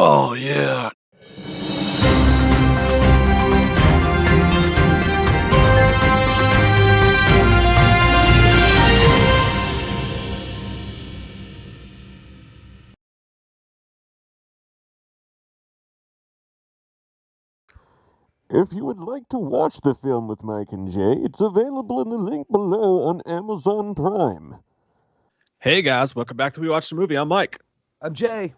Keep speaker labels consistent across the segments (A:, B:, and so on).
A: Oh, yeah.
B: If you would like to watch the film with Mike and Jay, it's available in the link below on Amazon Prime.
A: Hey guys, welcome back to We Watched a Movie. I'm Mike,
C: I'm Jay.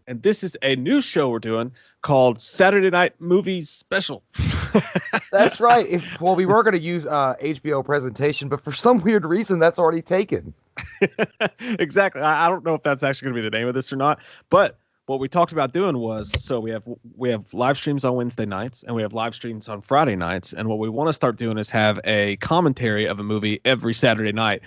A: and this is a new show we're doing called Saturday Night Movies Special.
C: That's right. We were going to use HBO presentation, but for some weird reason, that's already taken.
A: Exactly. I don't know if that's actually going to be the name of this or not, but what we talked about doing was we have live streams on Wednesday nights and we have live streams on Friday nights, and what we want to start doing is have a commentary of a movie every Saturday night,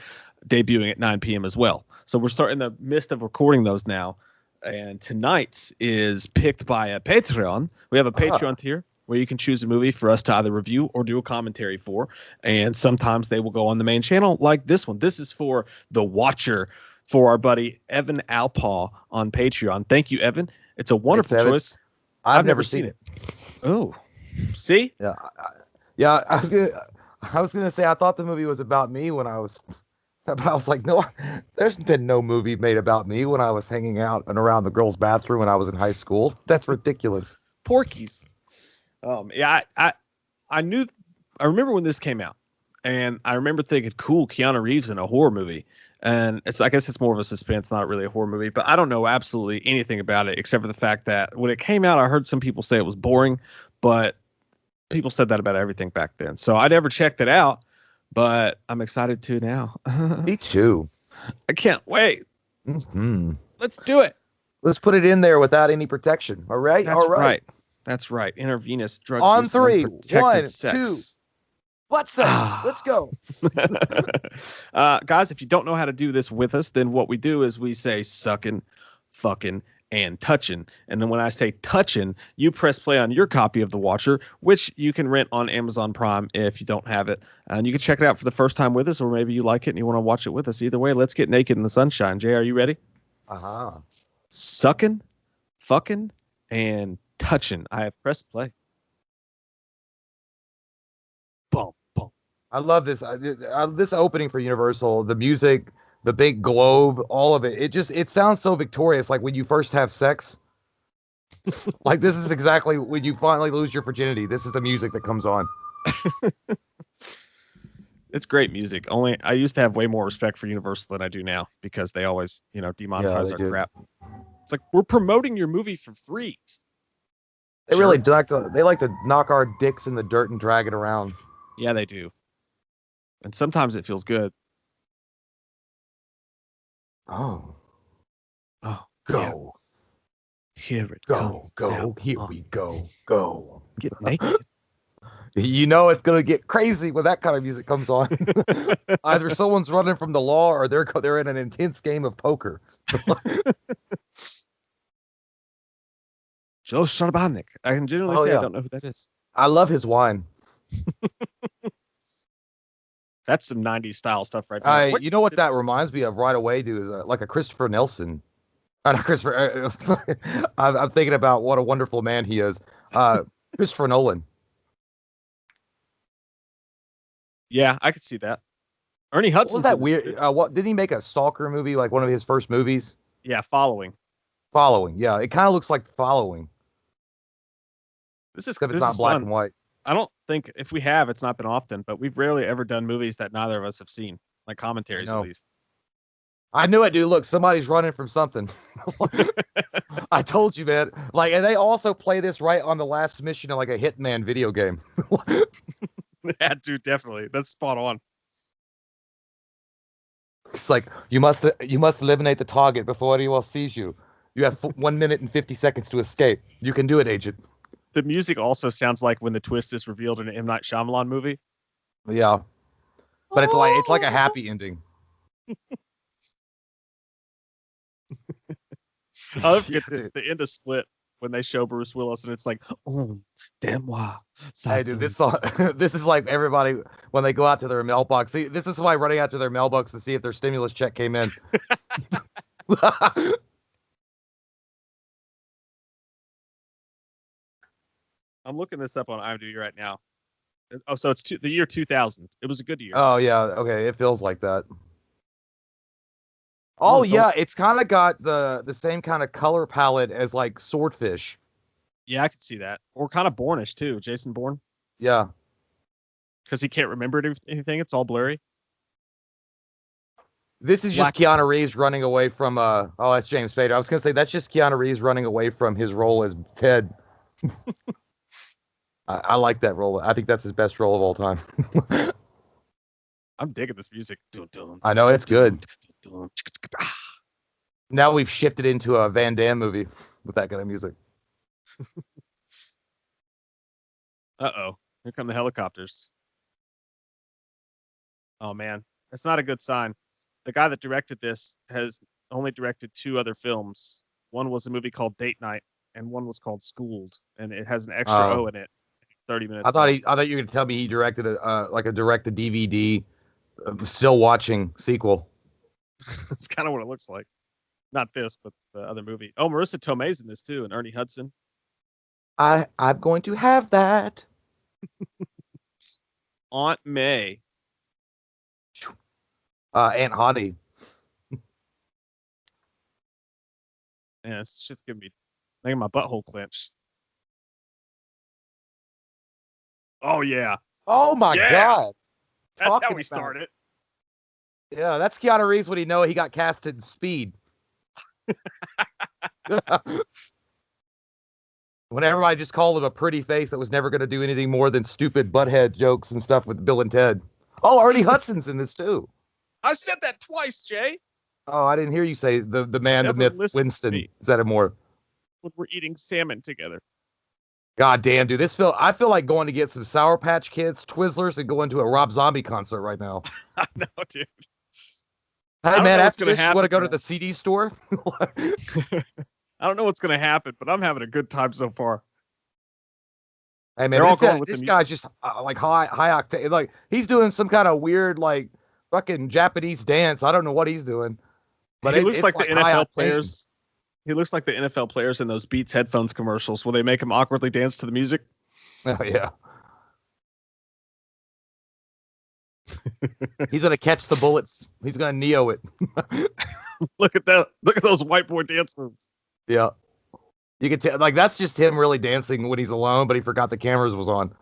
A: debuting at 9 p.m. as well. So we're starting the midst of recording those now, and tonight's is picked by a Patreon. We have a Patreon tier where you can choose a movie for us to either review or do a commentary for, and sometimes they will go on the main channel like this one. This is for The Watcher, for our buddy Evan Alpaw on Patreon. Thank you, Evan. It's a wonderful choice.
C: I've never seen it.
A: Oh, see?
C: Yeah. I was gonna say I thought the movie was about me when I was, but I was like, no, there's been no movie made about me when I was hanging out and around the girls' bathroom when I was in high school. That's ridiculous.
A: Porkies. Yeah, I remember when this came out, and I remember thinking, cool, Keanu Reeves in a horror movie. And I guess it's more of a suspense, not really a horror movie, but I don't know absolutely anything about it except for the fact that when it came out, I heard some people say it was boring, but people said that about everything back then. So I never checked it out, but I'm excited to now.
C: Me too.
A: I can't wait.
C: Mm-hmm.
A: Let's do it.
C: Let's put it in there without any protection. All right.
A: That's right. That's right. Intravenous drug
C: on
A: use,
C: 3,
A: unprotected
C: 1,
A: sex.
C: 2. Let's go.
A: Guys, if you don't know how to do this with us, then what we do is we say sucking, fucking, and touching. And then when I say touching, you press play on your copy of The Watcher, which you can rent on Amazon Prime if you don't have it. And you can check it out for the first time with us, or maybe you like it and you want to watch it with us. Either way, let's get naked in the sunshine. Jay, are you ready?
C: Uh-huh.
A: Sucking, fucking, and touching. I have pressed play. Boom.
C: I love this. This opening for Universal, the music, the big globe, all of it. It sounds so victorious. Like when you first have sex. Like this is exactly when you finally lose your virginity. This is the music that comes on.
A: It's great music. Only I used to have way more respect for Universal than I do now because they always, demonetize our crap. It's like, we're promoting your movie for free.
C: They really like to knock our dicks in the dirt and drag it around.
A: Yeah, they do. And sometimes it feels good.
C: Oh,
A: go.
C: Yeah.
A: Here it
C: go.
A: Now.
C: Here we go.
A: Get naked.
C: You know it's gonna get crazy when that kind of music comes on. Either someone's running from the law or they're in an intense game of poker.
A: Joe Sharbanik. I can generally say I don't know who that is.
C: I love his wine.
A: That's some 90s style stuff right there.
C: You know what that reminds me of right away, dude? Is like a Christopher Nelson. Not Christopher. I'm thinking about what a wonderful man he is. Christopher Nolan.
A: Yeah, I could see that. Ernie Hudson.
C: Was that weird? What did he make a Stalker movie? Like one of his first movies?
A: Yeah, Following.
C: Yeah, it kind of looks like Following.
A: This is
C: not black and white.
A: I don't think, if we have, it's not been often, but we've rarely ever done movies that neither of us have seen, like commentaries at least.
C: I knew it, dude. Look, somebody's running from something. I told you, man. Like, and they also play this right on the last mission of like a Hitman video game.
A: Yeah, dude, definitely. That's spot on.
C: It's like you must eliminate the target before anyone sees you. You have 1 minute and 50 seconds to escape. You can do it, Agent.
A: The music also sounds like when the twist is revealed in an M. Night Shyamalan movie.
C: Yeah, but it's like a happy ending.
A: I'll never forget the end of Split when they show Bruce Willis and it's like, oh, damn, wow.
C: Hey, dude, this is like everybody when they go out to their mailbox. See, this is why running out to their mailbox to see if their stimulus check came in.
A: I'm looking this up on IMDb right now. Oh, so it's the year 2000. It was a good year.
C: Oh yeah, okay, it feels like that.
A: Oh,
C: Oh yeah, it's kind of got the same kind of color palette as like Swordfish.
A: yeah, I could see that. Or kind of Bourne-ish too, Jason Bourne,
C: Yeah.
A: because he can't remember anything. It's all blurry.
C: This is just
A: Black.
C: Keanu Reeves running away from oh, that's James Spader. I was gonna say that's just Keanu Reeves running away from his role as Ted. I like that role. I think that's his best role of all time.
A: I'm digging this music.
C: I know it's good. Now we've shifted into a Van Damme movie with that kind of music.
A: Uh-oh. Here come the helicopters. Oh man, that's not a good sign. The guy that directed this has only directed 2 other films. One was a movie called Date Night, and one was called Schooled, and it has an extra O in it. 30 minutes long.
C: I thought you were gonna tell me he directed a like a direct to DVD, still watching sequel.
A: That's kind of what it looks like. Not this, but the other movie. Oh, Marissa Tomei's in this too, and Ernie Hudson.
C: I'm going to have that.
A: Aunt May.
C: Aunt Hottie.
A: Man, it's just gonna be making my butthole clench. Oh yeah.
C: Oh my
A: Yeah!
C: god.
A: That's
C: Talking
A: how we
C: about
A: started.
C: Yeah, that's Keanu Reeves when he know he got casted in Speed. When everybody just called him a pretty face that was never going to do anything more than stupid butthead jokes and stuff with Bill and Ted. Oh, Ernie Hudson's in this too.
A: I said that twice, Jay.
C: Oh, I didn't hear you say the man, the
A: Never
C: myth,
A: listen to
C: Winston.
A: me.
C: Is that a more?
A: When we're eating salmon together.
C: God damn, dude, I feel like going to get some Sour Patch Kids, Twizzlers, and going to a Rob Zombie concert right now.
A: I know, dude.
C: Hey man, after this, you want to go to the CD store?
A: I don't know what's gonna happen, but I'm having a good time so far.
C: Hey man, this guy's just like high octane. Like he's doing some kind of weird like fucking Japanese dance. I don't know what he's doing, but
A: he looks like the NFL
C: octane.
A: players. He looks like the NFL players in those Beats headphones commercials where they make him awkwardly dance to the music.
C: Oh yeah. He's gonna catch the bullets. He's gonna Neo it.
A: Look at that! Look at those white boy dance moves.
C: Yeah, you can tell. Like that's just him really dancing when he's alone, but he forgot the cameras was on.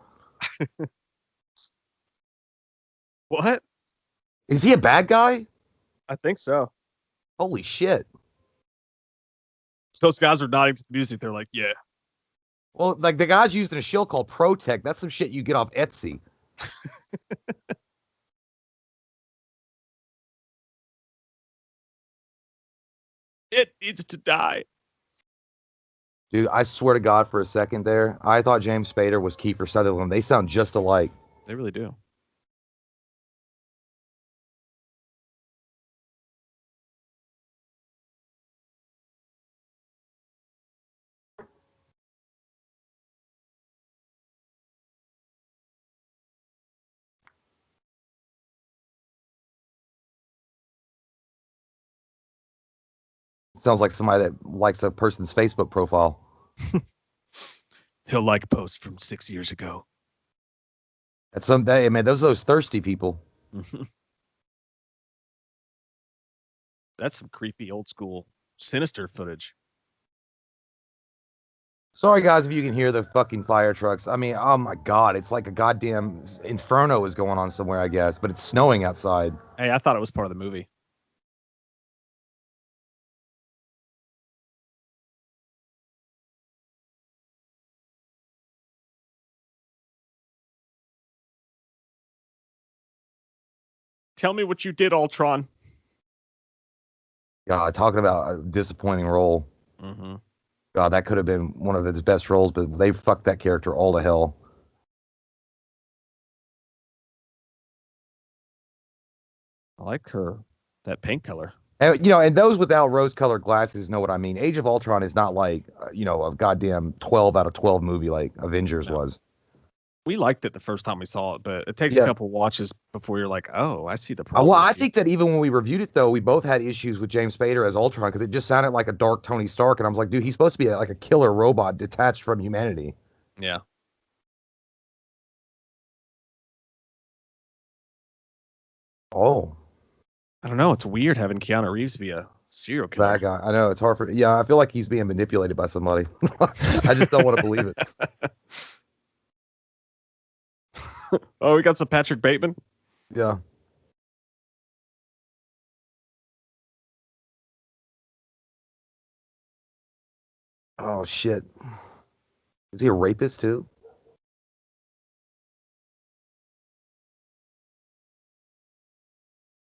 A: What?
C: Is he a bad guy?
A: I think so.
C: Holy shit!
A: Those guys are nodding to the music. They're like, "Yeah."
C: Well, like the guy's using a shield called Protect. That's some shit you get off Etsy.
A: It needs to die.
C: Dude, I swear to God, for a second there, I thought James Spader was Kiefer Sutherland. They sound just alike.
A: They really do.
C: Sounds like somebody that likes a person's Facebook profile.
A: He'll like posts from 6 years ago.
C: That's some day, man. Those thirsty people.
A: That's some creepy old school sinister footage.
C: Sorry, guys, if you can hear the fucking fire trucks. I mean, oh my God, it's like a goddamn inferno is going on somewhere, I guess, but it's snowing outside.
A: Hey, I thought it was part of the movie. Tell me what you did, Ultron.
C: God, talking about a disappointing role.
A: Mm-hmm.
C: God, that could have been one of his best roles, but they fucked that character all to hell.
A: I like her, that pink color.
C: And, you know, and those without rose-colored glasses know what I mean. Age of Ultron is not like, you know, a goddamn 12 out of 12 movie like Avengers was.
A: We liked it the first time we saw it, but it takes a couple watches before you're like, oh, I see the problem.
C: Well, I think that even when we reviewed it, though, we both had issues with James Spader as Ultron because it just sounded like a dark Tony Stark. And I was like, dude, he's supposed to be like a killer robot detached from humanity.
A: Yeah.
C: Oh,
A: I don't know. It's weird having Keanu Reeves be a serial killer.
C: that guy. I know it's hard for. Yeah, I feel like he's being manipulated by somebody. I just don't want to believe it.
A: Oh, we got some Patrick Bateman.
C: Yeah. Oh shit. Is he a rapist too?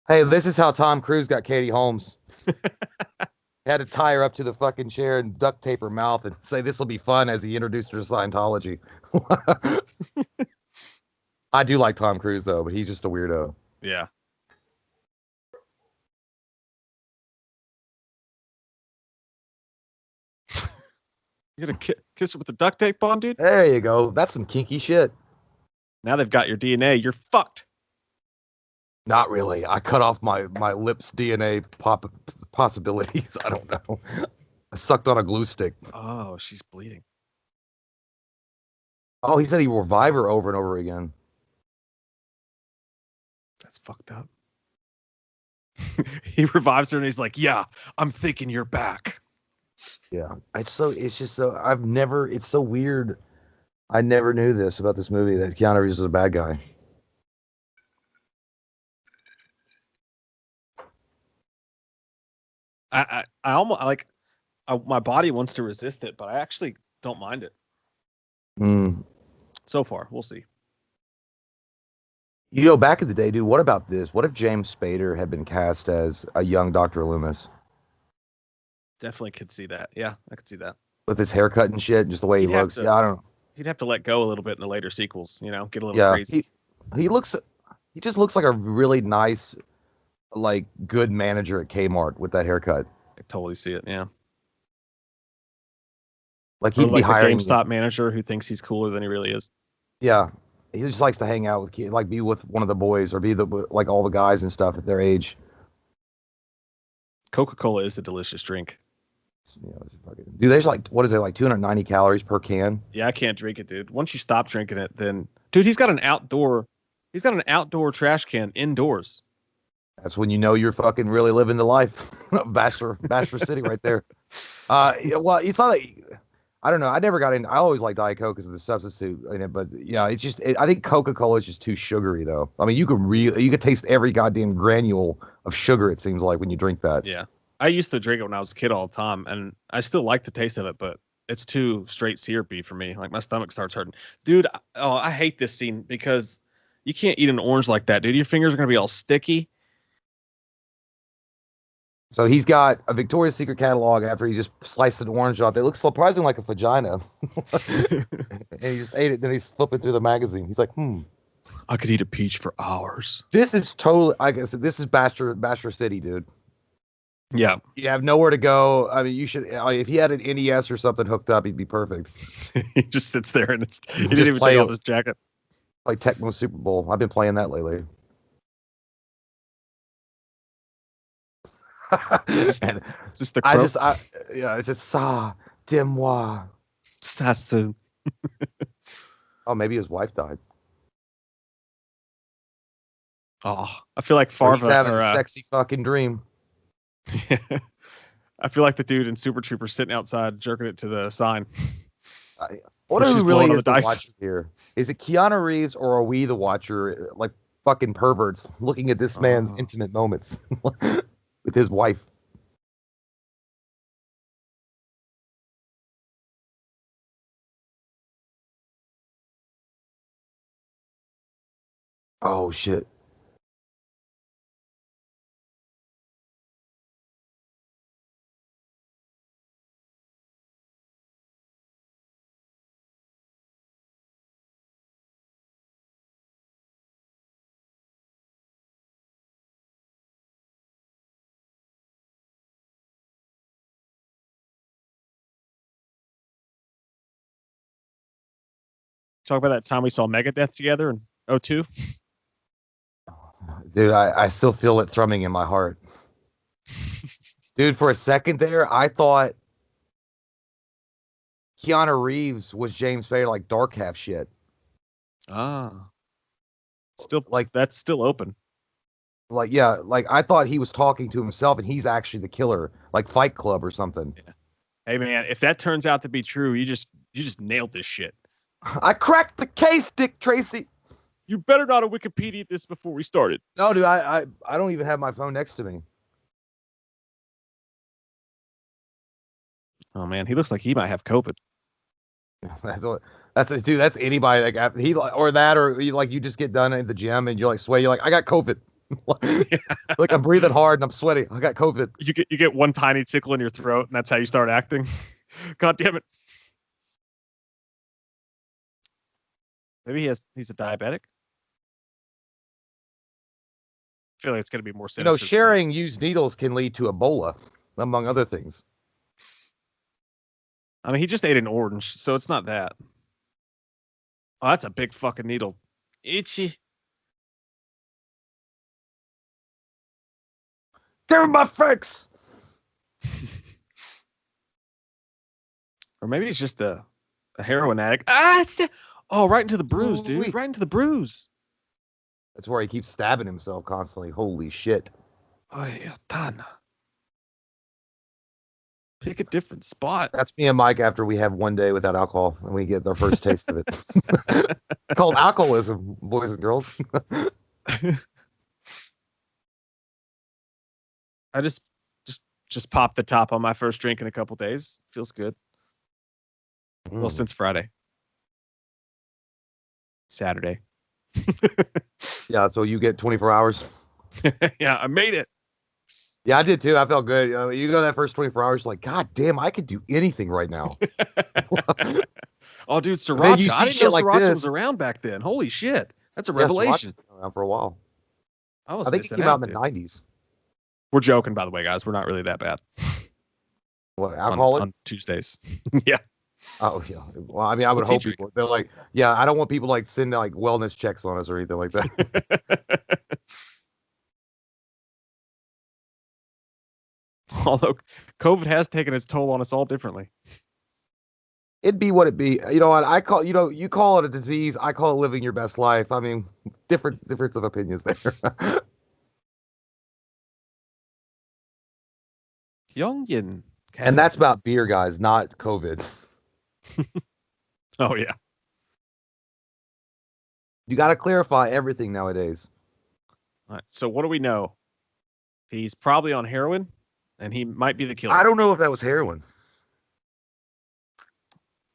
C: Hey, this is how Tom Cruise got Katie Holmes. Had to tie her up to the fucking chair and duct tape her mouth and say this will be fun as he introduced her to Scientology. I do like Tom Cruise though, but he's just a weirdo.
A: Yeah. You're gonna kiss her with the duct tape on, dude?
C: There you go. That's some kinky shit.
A: Now they've got your DNA. You're fucked.
C: Not really. I cut off my lips DNA possibilities. I don't know. I sucked on a glue stick.
A: Oh, she's bleeding.
C: Oh, he said he will revive her over and over again.
A: That's fucked up. He revives her and he's like, "Yeah, I'm thinking you're back."
C: Yeah. It's just so it's so weird. I never knew this about this movie that Keanu Reeves was a bad guy.
A: I almost like my body wants to resist it, but I actually don't mind it.
C: Mm.
A: So far, we'll see.
C: You know, back in the day, dude, what about this? What if James Spader had been cast as a young Dr. Loomis
A: Definitely could see that. Yeah, I could see that.
C: with his haircut and shit, just the way he
A: He'd have
C: looks?
A: to.
C: Yeah, I don't know.
A: He'd have to let go a little bit in the later sequels. Get a little
C: Yeah,
A: crazy.
C: he just looks like a really nice, like good manager at Kmart with that haircut.
A: I totally see it. Yeah.
C: Like
A: Or
C: he'd be
A: like the
C: hiring.
A: GameStop manager who thinks he's cooler than he really is.
C: Yeah, he just likes to hang out with kids, like be with one of the boys or be the like all the guys and stuff at their age.
A: Coca-Cola is a delicious drink.
C: You know, dude, there's like what is it like 290 calories per can?
A: Yeah, I can't drink it, dude. Once you stop drinking it, then dude, he's got an outdoor trash can indoors.
C: That's when you know you're fucking really living the life. Bachelor City right there. Yeah, well, it's not like I don't know. I never got in. I always liked Diet Coke because of the substitute in it, but yeah, it's just. I think Coca-Cola is just too sugary, though. I mean, you could taste every goddamn granule of sugar. It seems like when you drink that.
A: Yeah. I used to drink it when I was a kid all the time, and I still like the taste of it, but it's too straight syrupy for me. Like my stomach starts hurting. Dude, I hate this scene because you can't eat an orange like that, dude. Your fingers are gonna be all sticky.
C: So he's got a Victoria's Secret catalog after he just sliced an orange off. It looks surprisingly like a vagina, and he just ate it. Then he's flipping through the magazine. He's like,
A: I could eat a peach for hours.
C: This is totally. I guess this is Bachelor City, dude.
A: Yeah.
C: You have nowhere to go. I mean, you should. If he had an NES or something hooked up, he'd be perfect.
A: He just sits there and he didn't
C: Just
A: even
C: play
A: take
C: it.
A: off his jacket.
C: Like Tecmo Super Bowl. I've been playing that lately. And
A: It's just the crow.
C: yeah, it's just ça, dis-moi.
A: Sasu.
C: Oh, maybe his wife died.
A: Oh, I feel like
C: Or
A: Farva
C: he's having
A: or
C: a sexy fucking dream.
A: I feel like the dude in Super Troopers sitting outside jerking it to the sign.
C: What
A: She's
C: who
A: just
C: really
A: blowing on
C: is
A: the
C: the
A: dice.
C: watcher here? Is it Keanu Reeves or are we the watcher, like fucking perverts, looking at this man's
A: Oh.
C: intimate moments with his wife? Oh shit.
A: Talk about that time we saw Megadeth together in '02.
C: Dude, I still feel it thrumming in my heart. Dude, for a second there, I thought Keanu Reeves was James Spader, like dark half shit.
A: Ah, still
C: Like
A: that's still open.
C: Like, yeah, like I thought he was talking to himself and he's actually the killer, like Fight Club or something.
A: Yeah. Hey man, if that turns out to be true, you just nailed this shit.
C: I cracked the case, Dick Tracy.
A: You better not have Wikipedia this before we started.
C: No, dude, I don't even have my phone next to me.
A: Oh man, he looks like he might have COVID.
C: That's what. That's it, dude. That's anybody like he or that or you just get done at the gym and you're like sweaty. You're like I got COVID. Like I'm breathing hard and I'm sweaty. I got COVID.
A: You get one tiny tickle in your throat, and that's how you start acting. God damn it. Maybe he's a diabetic. I feel like it's gonna be more
C: You know,
A: sinister than that.
C: sharing used needles can lead to Ebola, among other things.
A: I mean, he just ate an orange, so it's not that. Oh, that's a big fucking needle. Itchy.
C: Give me my fix.
A: Or maybe he's just a heroin addict. Oh, right into the bruise, dude.
C: Ooh-wee.
A: Right into the bruise.
C: That's where he keeps stabbing himself constantly. Holy shit.
A: Oh yeah, done. Pick a different spot.
C: That's me and Mike after we have one day without alcohol and we get our first taste of it. Called alcoholism, boys and girls.
A: I just popped the top on my first drink in a couple days. Feels good. Well, since Friday. Saturday.
C: Yeah, so you get 24 hours.
A: Yeah, I made it.
C: Yeah, I did too. I felt good. You go that first 24 hours, like, God damn, I could do anything right now.
A: Oh, dude,
C: Then you
A: sriracha. I
C: see
A: didn't know
C: shit like
A: sriracha was
C: this.
A: around back then. Holy shit. That's a
C: Yeah,
A: revelation.
C: Sriracha's been around for a while.
A: I was
C: I think it
A: missing
C: came out
A: out,
C: in the
A: dude.
C: 90s.
A: We're joking, by the way, guys. We're not really that bad
C: What, alcoholic?
A: on Tuesdays. Yeah.
C: Oh, yeah. Well, I mean, I would
A: What's he
C: hope
A: drinking?
C: people, they're like, yeah, I don't want people like sending like wellness checks on us or anything like that.
A: Although COVID has taken its toll on us all differently.
C: It'd be what it be. You know what? I call, you call it a disease. I call it living your best life. I mean, difference of opinions there.
A: Pyongyang.
C: And that's about beer, guys, not COVID.
A: Oh, yeah.
C: You got to clarify everything nowadays.
A: All right. So what do we know? He's probably on heroin, and he might be the killer.
C: I don't know if that was heroin.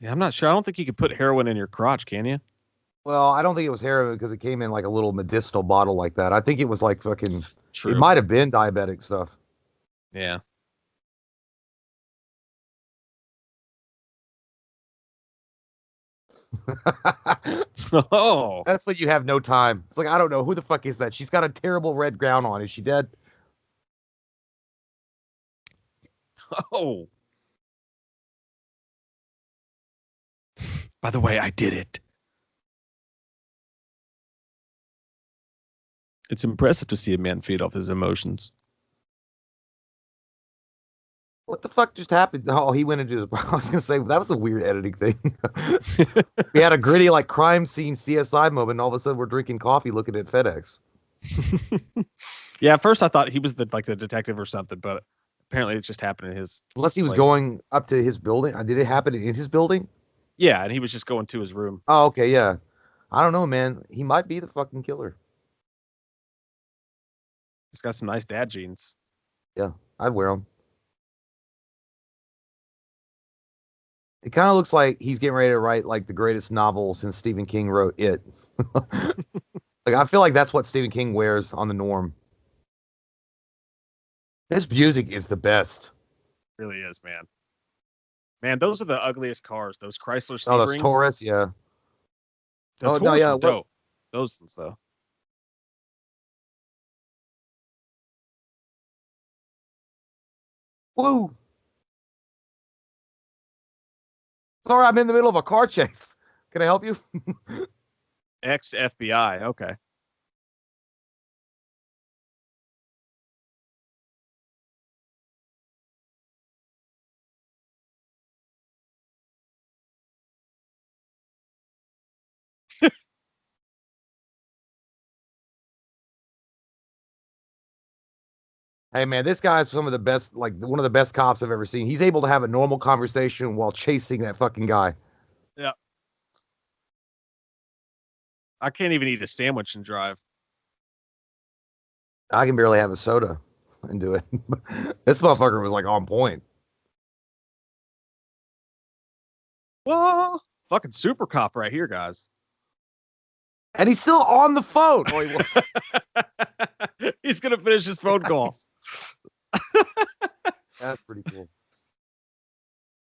A: Yeah, I'm not sure. I don't think you could put heroin in your crotch, can you?
C: Well, I don't think it was heroin because it came in like a little medicinal bottle like that. I think it was like fucking. It
A: True.
C: might have been diabetic stuff.
A: Yeah. Oh.
C: That's like you have no time. It's like I don't know who the fuck is that. She's got a terrible red gown on. Is she dead?
A: Oh. By the way, I did it. It's impressive to see a man feed off his emotions.
C: What the fuck just happened? Oh, he went into his. I was gonna say that was a weird editing thing. We had a gritty like crime scene CSI moment, and all of a sudden we're drinking coffee, looking at FedEx.
A: Yeah, at first I thought he was the detective or something, but apparently it just happened in his
C: Unless he was
A: place.
C: going up to his building. Did it happen in his building?
A: Yeah, and he was just going to his room.
C: Oh, okay, yeah. I don't know, man. He might be the fucking killer.
A: He's got some nice dad jeans.
C: Yeah, I'd wear them. It kind of looks like he's getting ready to write like the greatest novel since Stephen King wrote It. Like I feel like that's what Stephen King wears on the norm. His music is the best.
A: Really is, man. Man, those are the ugliest cars. Those Chrysler
C: Oh, those
A: Sebrings.
C: Taurus, yeah.
A: The
C: Oh no,
A: Taurus
C: yeah.
A: are dope. Those ones though.
C: Woo! Sorry, I'm in the middle of a car chase. Can I help you?
A: Ex FBI. Okay.
C: Hey man, this guy's some of the best, like one of the best cops I've ever seen. He's able to have a normal conversation while chasing that fucking guy.
A: Yeah. I can't even eat a sandwich and drive.
C: I can barely have a soda and do it. This motherfucker was like on point.
A: Well, fucking super cop right here, guys.
C: And he's still on the phone. Oh,
A: He's gonna finish his phone call.
C: That's pretty cool.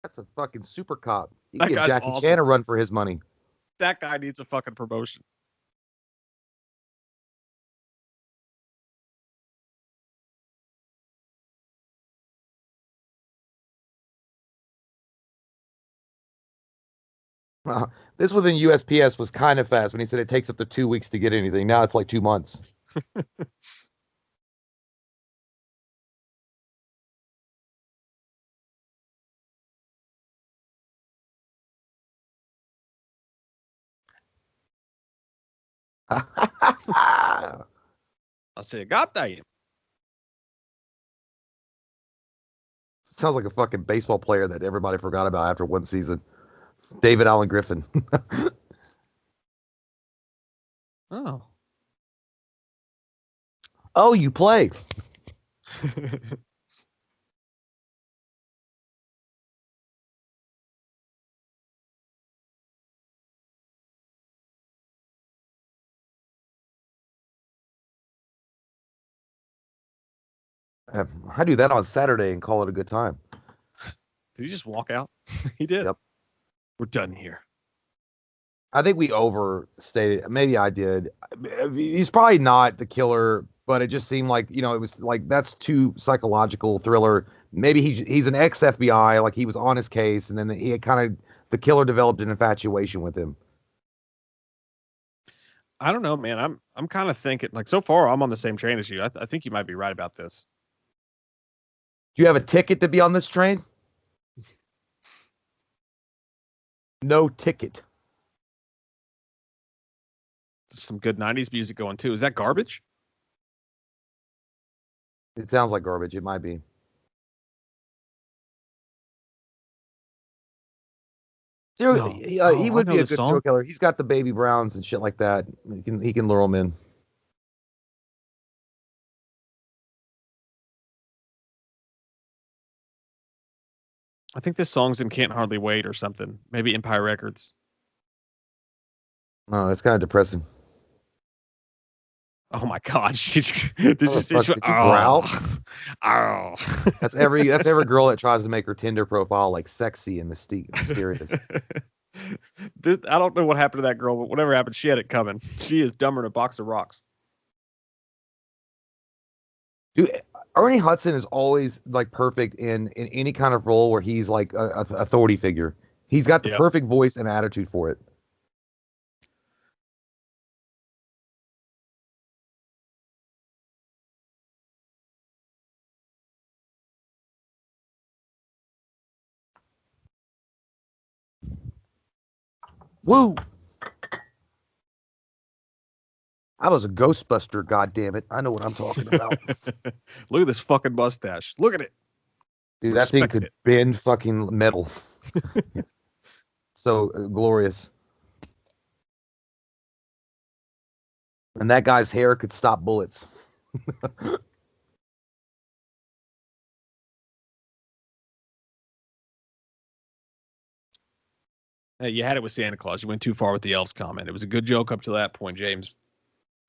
C: That's a fucking super cop. He
A: That
C: can give
A: guy's
C: Jackie
A: awesome.
C: Chan a run for his money.
A: That guy needs a fucking promotion.
C: This within USPS was kind of fast when he said it takes up to 2 weeks to get anything. Now it's like 2 months.
A: I said, God damn.
C: Sounds like a fucking baseball player that everybody forgot about after one season. David Allen Griffin.
A: Oh.
C: Oh, you play. I do that on Saturday and call it a good time.
A: Did he just walk out? He did.
C: Yep.
A: We're done here.
C: I think we overstated. Maybe I did. He's probably not the killer, but it just seemed like, it was like that's too psychological thriller. Maybe he's an ex FBI, like he was on his case, and then he kind of the killer developed an infatuation with him.
A: I don't know, man. I'm kind of thinking like so far I'm on the same train as you. I think you might be right about this.
C: Do you have a ticket to be on this train? No ticket.
A: Some good 90s music going too. Is that garbage?
C: It sounds like garbage. It might be.
A: No.
C: He
A: Oh, I
C: would
A: know
C: be a
A: this
C: good
A: song.
C: serial killer. He's got the baby browns and shit like that. He can lure them in.
A: I think this song's in Can't Hardly Wait or something. Maybe Empire Records.
C: Oh, it's kind of depressing.
A: Oh my God! Did you see?
C: Fuck, did you growl?
A: Oh.
C: That's every girl that tries to make her Tinder profile like sexy and mysterious.
A: I don't know what happened to that girl, but whatever happened, she had it coming. She is dumber than a box of rocks.
C: Dude, Ernie Hudson is always like perfect in any kind of role where he's like a authority figure. He's got the perfect voice and attitude for it. Woo! I was a Ghostbuster, goddammit. I know what I'm talking about.
A: Look at this fucking mustache. Look at it.
C: Dude, that thing could bend fucking metal. So glorious. And that guy's hair could stop bullets.
A: Hey, you had it with Santa Claus. You went too far with the elves comment. It was a good joke up to that point, James.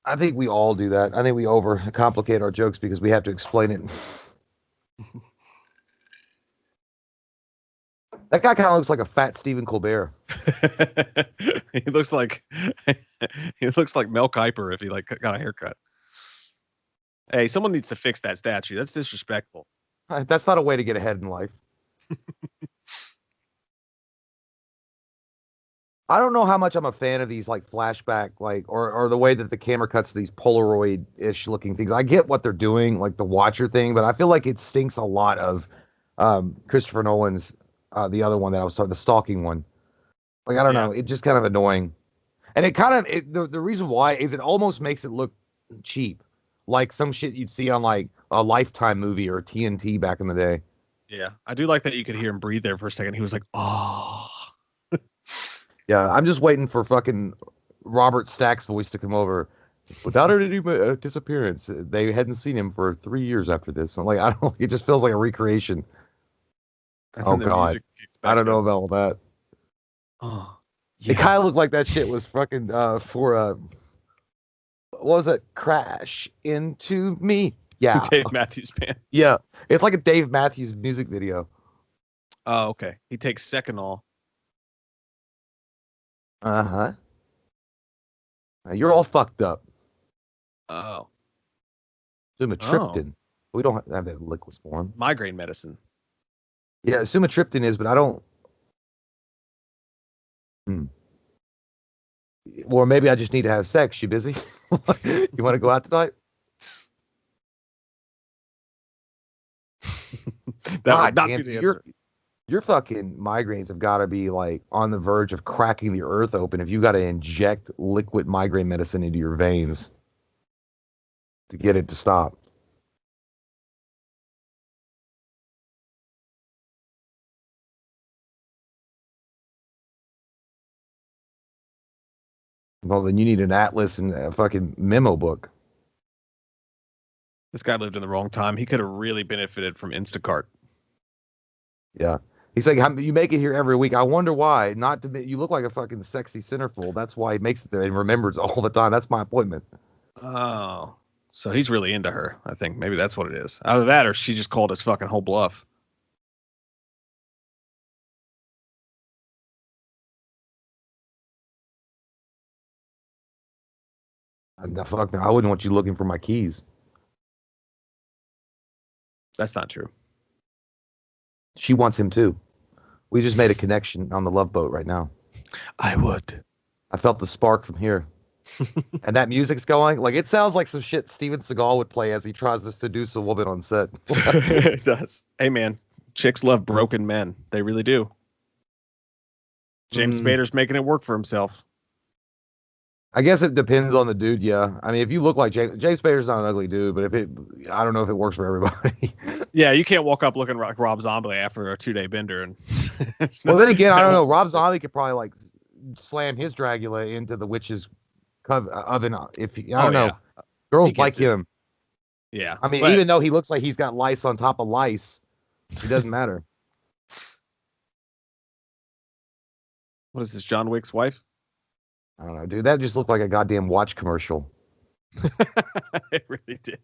C: I think we all do that. I think we overcomplicate our jokes because we have to explain it. That guy kind of looks like a fat Stephen Colbert.
A: he looks like Mel Kiper if he like got a haircut. Hey, someone needs to fix that statue. That's disrespectful.
C: That's not a way to get ahead in life. I don't know how much I'm a fan of these like flashback, like or the way that the camera cuts to these Polaroid-ish looking things. I get what they're doing, like the Watcher thing, but I feel like it stinks a lot of Christopher Nolan's the other one that I was talking, the stalking one. Like I don't know, it's just kind of annoying, and it kind of the reason why is it almost makes it look cheap. like some shit you'd see on like a Lifetime movie or TNT back in the day.
A: Yeah, I do like that you could hear him breathe there for a second. He was like, "Oh."
C: Yeah, I'm just waiting for fucking Robert Stack's voice to come over. Without any disappearance, they hadn't seen him for 3 years after this. I'm like, I don't. It just feels like a recreation.
A: And
C: Oh
A: then the
C: God,
A: music kicks
C: I
A: back
C: don't know
A: in.
C: about all that.
A: Oh,
C: It kind
A: yeah.
C: of looked like that shit was fucking for what was that? Crash into me. Yeah,
A: Dave Matthews Band.
C: yeah. It's like a Dave Matthews music video.
A: Oh, okay. He takes second all.
C: Uh-huh. You're all fucked up.
A: Oh, oh,
C: Sumatriptan. We don't have that in liquid form.
A: migraine medicine.
C: Yeah, sumatriptan is, but I don't. Hmm. Or maybe I just need to have sex. You busy? You want to go out tonight?
A: That would
C: God
A: not
C: damn,
A: be the
C: your
A: answer.
C: your fucking migraines have got to be like on the verge of cracking the earth open if you got to inject liquid migraine medicine into your veins to get it to stop. Well, then you need an atlas and a fucking memo book.
A: This guy lived in the wrong time. He could have really benefited from Instacart.
C: Yeah. He's like, you make it here every week. I wonder why. Not to you look like a fucking sexy centerfold. That's why he makes it there and remembers all the time. That's my appointment.
A: Oh, so he's really into her. I think maybe that's what it is. Either that, or she just called his fucking whole bluff.
C: The fuck, no, I wouldn't want you looking for my keys.
A: That's not true.
C: She wants him too. We just made a connection on the love boat right now.
A: I would.
C: I felt the spark from here. And that music's going. Like, it sounds like some shit Steven Seagal would play as he tries to seduce a woman on set.
A: It does. Hey, man, chicks love broken men. They really do. James
C: Mm,
A: Spader's making it work for himself.
C: I guess it depends on the dude, yeah. I mean, if you look like James Spader's not an ugly dude, but I don't know if it works for everybody.
A: Yeah, you can't walk up looking like Rob Zombie after a 2-day bender, and
C: Well, then again, I
A: that
C: don't know.
A: won't
C: Rob
A: work.
C: Zombie could probably like slam his Dracula into the witch's oven. I
A: Oh
C: don't know.
A: yeah, he
C: Girls like
A: gets it.
C: him.
A: Yeah,
C: I mean,
A: but
C: even though he looks like he's got lice on top of lice, it doesn't matter.
A: what is this? John Wick's wife?
C: I don't know, dude. That just looked like a goddamn watch commercial.
A: It really did.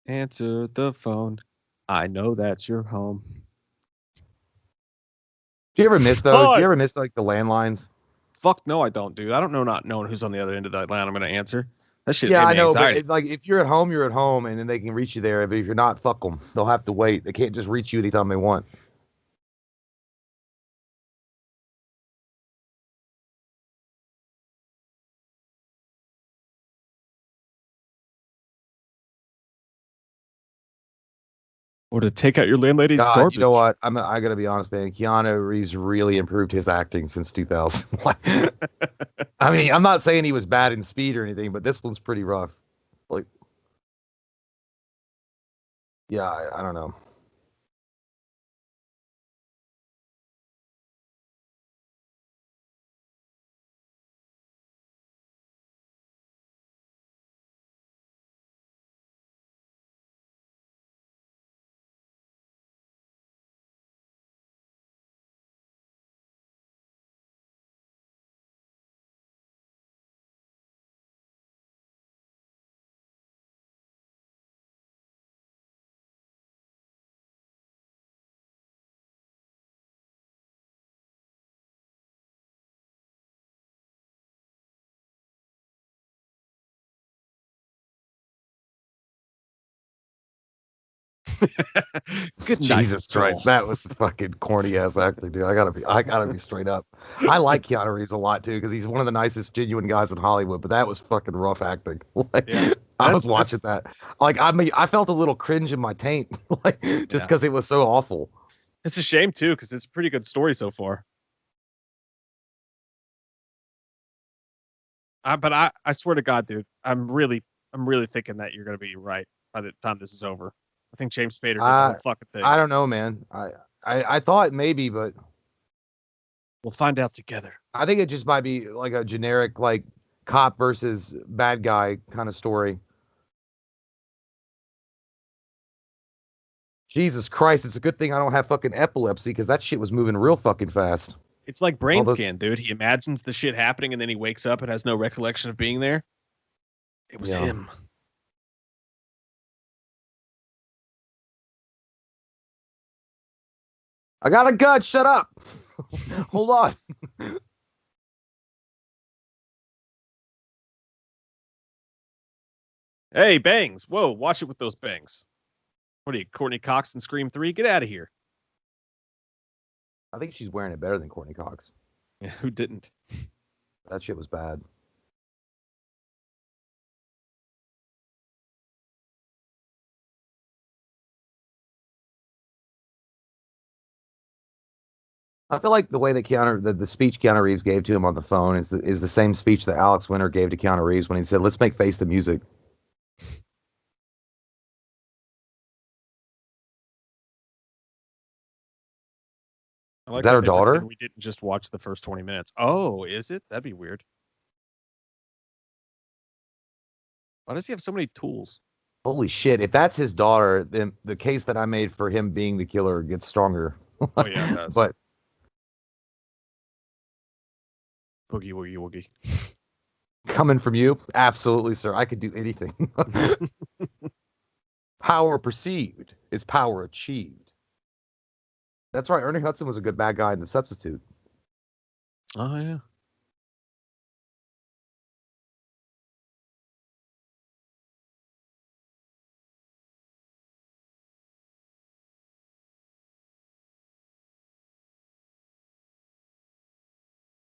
A: Answer the phone. I know that you're home.
C: Do you ever miss those? Do you
A: Hi.
C: ever miss like the landlines?
A: Fuck no, I don't, dude. I don't know not knowing who's on the other end of that line I'm going to answer. That shit
C: Yeah,
A: gave
C: I
A: me
C: know, but
A: anxiety.
C: like if you're at home, you're at home, and then they can reach you there. But if you're not, fuck them. They'll have to wait. They can't just reach you anytime they want.
A: Or to take out your landlady's
C: God, you know
A: garbage.
C: what? I gotta be honest, man. Keanu Reeves really improved his acting since 2000. Like, I mean, I'm not saying he was bad in Speed or anything, but this one's pretty rough. Like, yeah, I don't know.
A: Good night,
C: Jesus Christ,
A: Joel.
C: that was fucking corny ass acting, dude. I gotta be straight up. I like Keanu Reeves a lot too because he's one of the nicest, genuine guys in Hollywood. But that was fucking rough acting. Like,
A: Yeah.
C: I was
A: That's
C: watching that. Like, I mean, I felt a little cringe in my taint, like just
A: yeah.
C: because it was so awful.
A: It's a shame too, because it's a pretty good story so far. I swear to God, dude, I'm really thinking that you're gonna be right by the time this is over. I think James Spader did the
C: I
A: whole fucking thing.
C: I don't know, man. I thought maybe, but
A: We'll find out together.
C: I think it just might be like a generic like cop versus bad guy kind of story. Jesus Christ, it's a good thing I don't have fucking epilepsy because that shit was moving real fucking fast.
A: It's like
C: All
A: brain
C: those
A: scan, dude. He imagines the shit happening and then he wakes up and has no recollection of being there. It was
C: Yeah.
A: him.
C: I got a gut. Shut up. Hold on.
A: Hey, bangs. Whoa, watch it with those bangs. What are you, Courtney Cox and Scream 3? Get out of here.
C: I think she's wearing it better than Courtney Cox.
A: Yeah, who didn't?
C: That shit was bad. I feel like the way that the speech Keanu Reeves gave to him on the phone is the same speech that Alex Winter gave to Keanu Reeves when he said, "Let's make Face the Music."
A: I
C: Is
A: like
C: that
A: that
C: her
A: they pretend
C: daughter?
A: we didn't just watch the first 20 minutes. Oh, is it? That'd be weird. Why does he have so many tools?
C: Holy shit! If that's his daughter, then the case that I made for him being the killer gets stronger.
A: Oh, yeah, it does.
C: But
A: Boogie, woogie, woogie.
C: coming from you, absolutely, sir. I could do anything. Power perceived is power achieved. That's right. Ernie Hudson was a good bad guy in The Substitute.
A: Oh, yeah.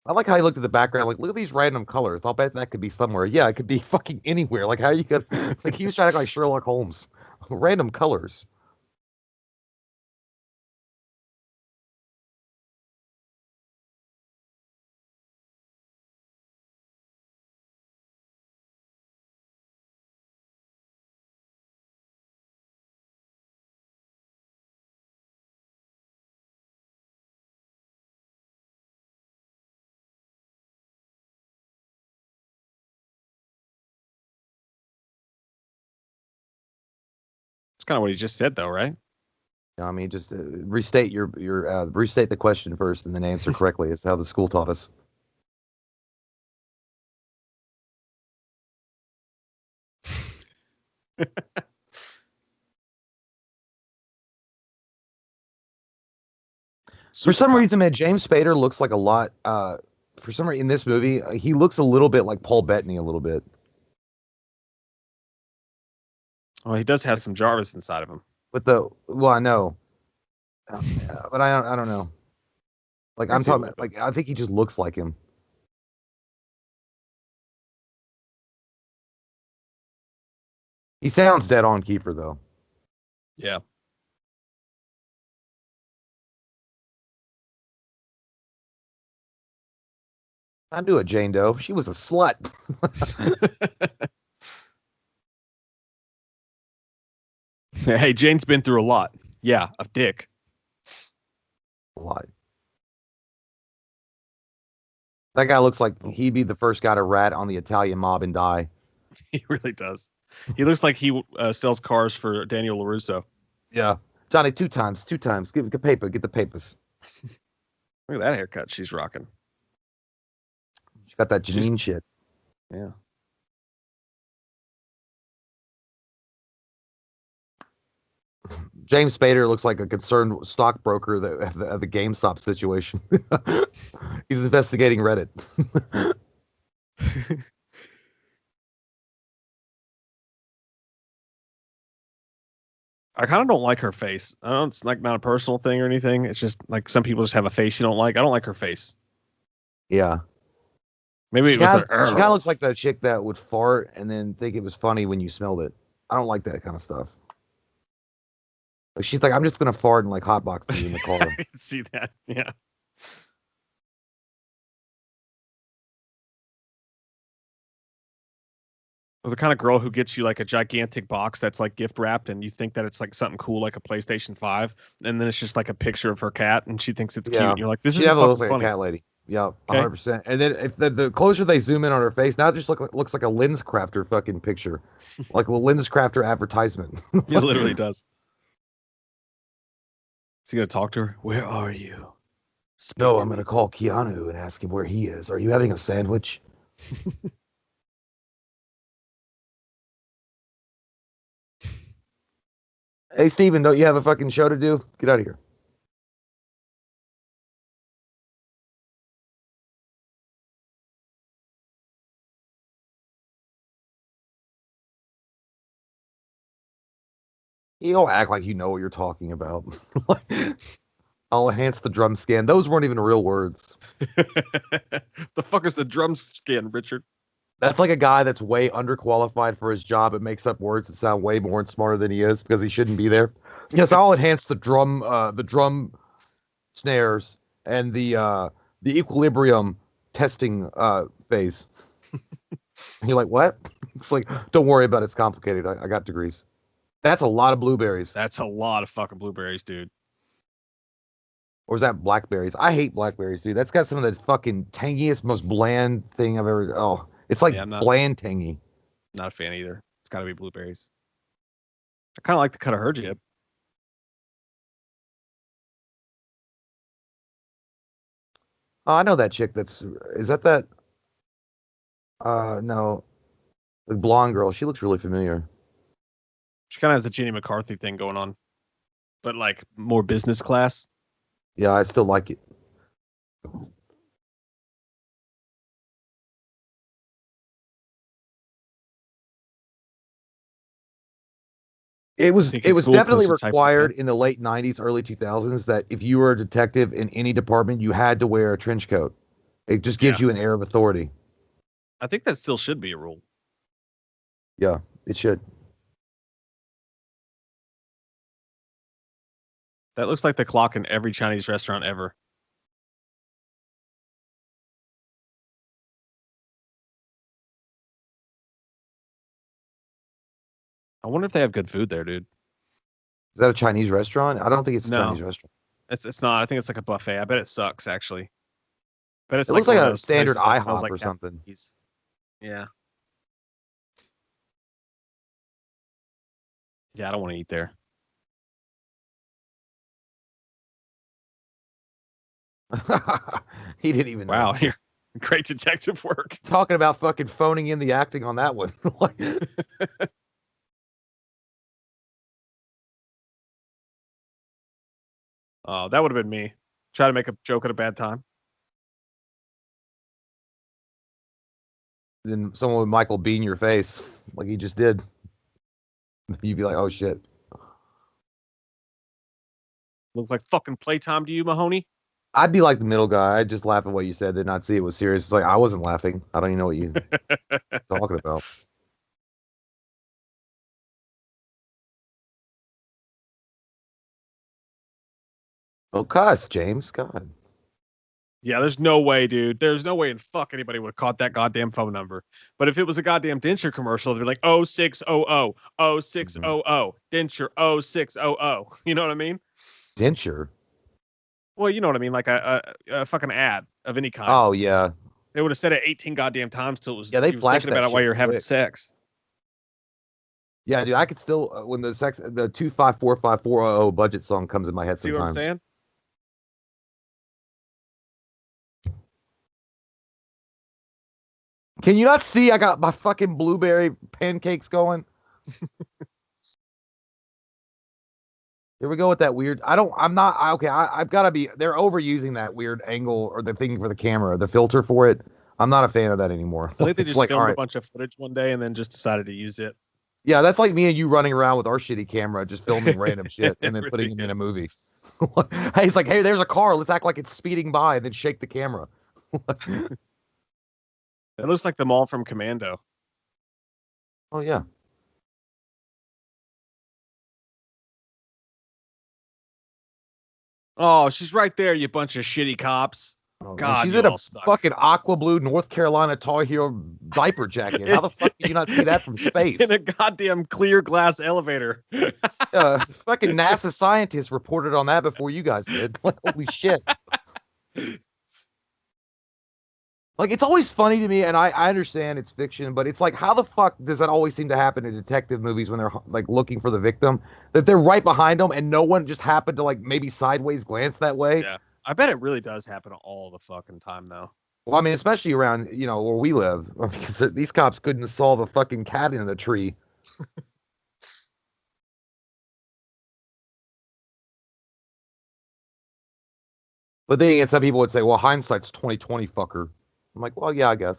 C: I like how he looked at the background. Like, look at these random colors. I'll bet that could be somewhere. Yeah, it could be fucking anywhere. Like, how you could, like, he was trying to act like Sherlock Holmes. Random colors.
A: It's kind of what he just said, though, right?
C: You know, I mean, just restate restate the question first and then answer correctly. It's how the school taught us. For some
A: Supercop.
C: reason, man, James Spader looks like a lot. For some reason, in this movie, he looks a little bit like Paul Bettany, a little bit.
A: Well, he does have some Jarvis inside of him.
C: But well, I know, but I don't know. Like
A: I
C: I'm
A: see a
C: talking,
A: little bit.
C: like I think he just looks like him. He sounds dead on Kiefer though.
A: Yeah.
C: I knew it, Jane Doe. She was a slut.
A: Hey, Jane's been through a lot. Yeah, a dick.
C: A lot. That guy looks like he'd be the first guy to rat on the Italian mob and die.
A: He really does. He looks like he sells cars for Daniel LaRusso.
C: Yeah, Johnny, two times. Get the paper. Get the papers.
A: Look at that haircut she's rocking.
C: She got that Janine shit. Yeah. James Spader looks like a concerned stockbroker of the GameStop situation. He's investigating Reddit.
A: I kind of don't like her face. I don't. It's like not a personal thing or anything. It's just like some people just have a face you don't like. I don't like her face.
C: Yeah.
A: Maybe it was
C: She kind of looks like that chick that would fart and then think it was funny when you smelled it. I don't like that kind of stuff. Like she's like, I'm just gonna fart and like hotbox you in the car.
A: I can see that. Yeah. Or the kind of girl who gets you like a gigantic box that's like gift wrapped, and you think that it's like something cool, like a PlayStation 5, and then it's just like a picture of her cat, and she thinks it's cute.
C: Yeah,
A: And you're like, this
C: she
A: isn't
C: definitely looks
A: fucking
C: like a
A: funny.
C: cat lady. Yeah,
A: Okay.
C: 100%. And then if the closer they zoom in on her face, now it just looks like a lens crafter fucking picture, like a lens crafter advertisement.
A: It literally does. Is he gonna talk to her? Where are you? Speak
C: No,
A: to
C: I'm
A: me.
C: gonna call Keanu and ask him where he is. Are you having a sandwich? Hey, Steven, don't you have a fucking show to do? Get out of here. You don't act like you know what you're talking about. I'll enhance the drum scan. Those weren't even real words.
A: The fuck is the drum skin, Richard?
C: That's like a guy that's way underqualified for his job and makes up words that sound way more smarter than he is because he shouldn't be there. Yes, I'll enhance the drum snares and the equilibrium testing phase. And you're like, what? It's like, don't worry about it. It's complicated. I got degrees. That's a lot of blueberries.
A: That's a lot of fucking blueberries, dude.
C: Or is that blackberries? I hate blackberries, dude. That's got some of the fucking tangiest, most bland thing I've ever. Oh, it's like
A: Yeah, I'm
C: bland tangy.
A: not a fan either. It's got to be blueberries. I kind of like the cut of her jib.
C: Oh, I know that chick. Is that? No, the blonde girl. She looks really familiar.
A: She kind of has a Jenny McCarthy thing going on, but like more business class.
C: Yeah, I still like it.
A: Think
C: It
A: it's
C: was
A: cool because
C: definitely
A: it's a type of
C: required
A: man.
C: in the late 90s, early 2000s that if you were a detective in any department, you had to wear a trench coat. It just gives
A: Yeah,
C: you an air of authority.
A: I think that still should be a rule.
C: Yeah, it should.
A: That looks like the clock in every Chinese restaurant ever. I wonder if they have good food there, dude.
C: Is that a Chinese restaurant? I don't think it's a
A: No,
C: Chinese restaurant.
A: it's not. I think it's like a buffet. I bet it sucks actually. Bet it's
C: It looks
A: like
C: like
A: one of
C: a
A: those
C: standard
A: places that smells
C: IHOP
A: like
C: or something.
A: cafes. Yeah. Yeah, I don't want to eat there.
C: He didn't even know.
A: Wow, here. Great detective work.
C: Talking about fucking phoning in the acting on that one.
A: Oh, that would have been me. Try to make a joke at a bad time.
C: Then someone would Michael Bean your face like he just did. You'd be like, oh shit.
A: Look like fucking playtime to you, Mahoney.
C: I'd be like the middle guy. I'd just laugh at what you said, did not see it was serious. It's like I wasn't laughing. I don't even know what you talking about. Oh, cuss, James. God.
A: Yeah, there's no way, dude. There's no way in fuck anybody would have caught that goddamn phone number. But if it was a goddamn denture commercial, they'd be like, 0600,
C: Mhm.
A: 0600, denture 0600. You know what I mean?
C: Denture.
A: Well, you know what I mean? Like a fucking ad of any kind.
C: Oh yeah.
A: They would have said it 18 goddamn times till it was
C: Yeah, they
A: you were thinking
C: flashed
A: about
C: that
A: it while
C: shit
A: you're having
C: quick.
A: sex.
C: Yeah, dude, I could still when the 2545400 budget song comes in my head
A: See what I'm
C: sometimes.
A: saying?
C: Can you not see I got my fucking blueberry pancakes going? Here we go with that weird. I'm not okay. I've got to be. They're overusing that weird angle or the thing for the camera, the filter for it. I'm not a fan of that anymore.
A: I think they
C: It's
A: just
C: like, all
A: filmed a
C: right,
A: bunch of footage one day and then just decided to use it.
C: yeah, that's like me and you running around with our shitty camera, just filming random shit and
A: It
C: then putting
A: really
C: it in a
A: is.
C: movie. Hey, it's like, hey, there's a car. Let's act like it's speeding by and then shake the camera.
A: It looks like the mall from Commando.
C: Oh yeah.
A: Oh, she's right there, you bunch of shitty cops.
C: Oh, and
A: God,
C: she's
A: you
C: in a
A: all suck.
C: fucking aqua blue North Carolina Tar Heel diaper jacket. How the fuck did you not see that from space?
A: In a goddamn clear glass elevator.
C: Fucking NASA scientists reported on that before you guys did. Like, holy shit. Like, it's always funny to me, and I understand it's fiction, but it's like, how the fuck does that always seem to happen in detective movies when they're like looking for the victim? That they're right behind them and no one just happened to like maybe sideways glance that way?
A: Yeah. I bet it really does happen all the fucking time, though.
C: Well, I mean, especially around, where we live, because these cops couldn't solve a fucking cat in the tree. But then again, some people would say, well, hindsight's 2020, fucker. I'm like, well, yeah, I guess.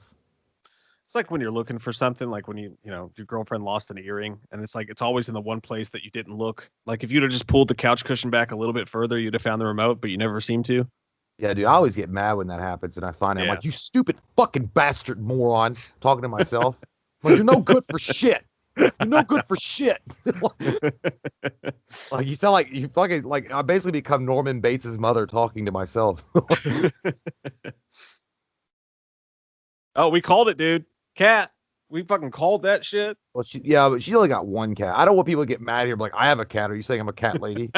A: It's like when you're looking for something, like when your girlfriend lost an earring, and it's like it's always in the one place that you didn't look. Like if you'd have just pulled the couch cushion back a little bit further, you'd have found the remote, but you never seem to.
C: Yeah, dude, I always get mad when that happens, and I find it. I'm
A: Yeah.
C: like, you stupid fucking bastard moron, talking to myself. Like, you're no good for shit. You're no good for shit. Like, you sound like you fucking, like, I basically become Norman Bates' mother talking to myself.
A: Oh, we called it, dude. Cat. We fucking called that shit.
C: Well, yeah, but she only got one cat. I don't want people to get mad here. Like, I have a cat. Are you saying I'm a cat lady?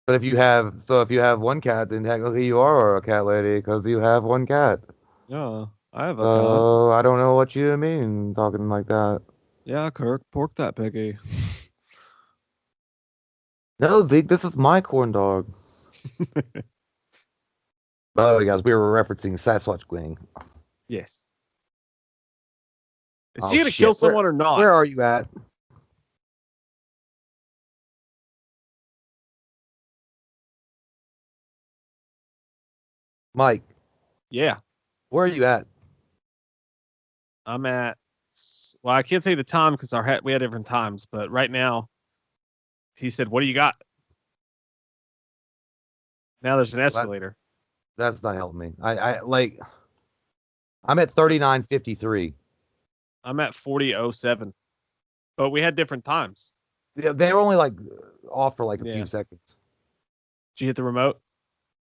C: But if you have one cat, then technically you are a cat lady because you have one cat.
A: Yeah, I have a cat.
C: So I don't know what you mean talking like that.
A: Yeah, Kirk, pork that piggy.
C: No, Zeke, this is my corn dog. By the way, guys, we were referencing Sasquatch Gang.
A: Yes. Is
C: Oh,
A: he gonna
C: shit.
A: kill someone or not?
C: Where are you at? Mike,
A: Yeah,
C: where are you at?
A: I'm at. Well, I can't say the time because we had different times, but right now, he said, "What do you got?" Now there's an escalator.
C: That's not helping me. I'm at 39:53.
A: I'm at 40:07, but we had different times.
C: Yeah, they were only like off for like a
A: Yeah.
C: few seconds.
A: Did you hit the remote?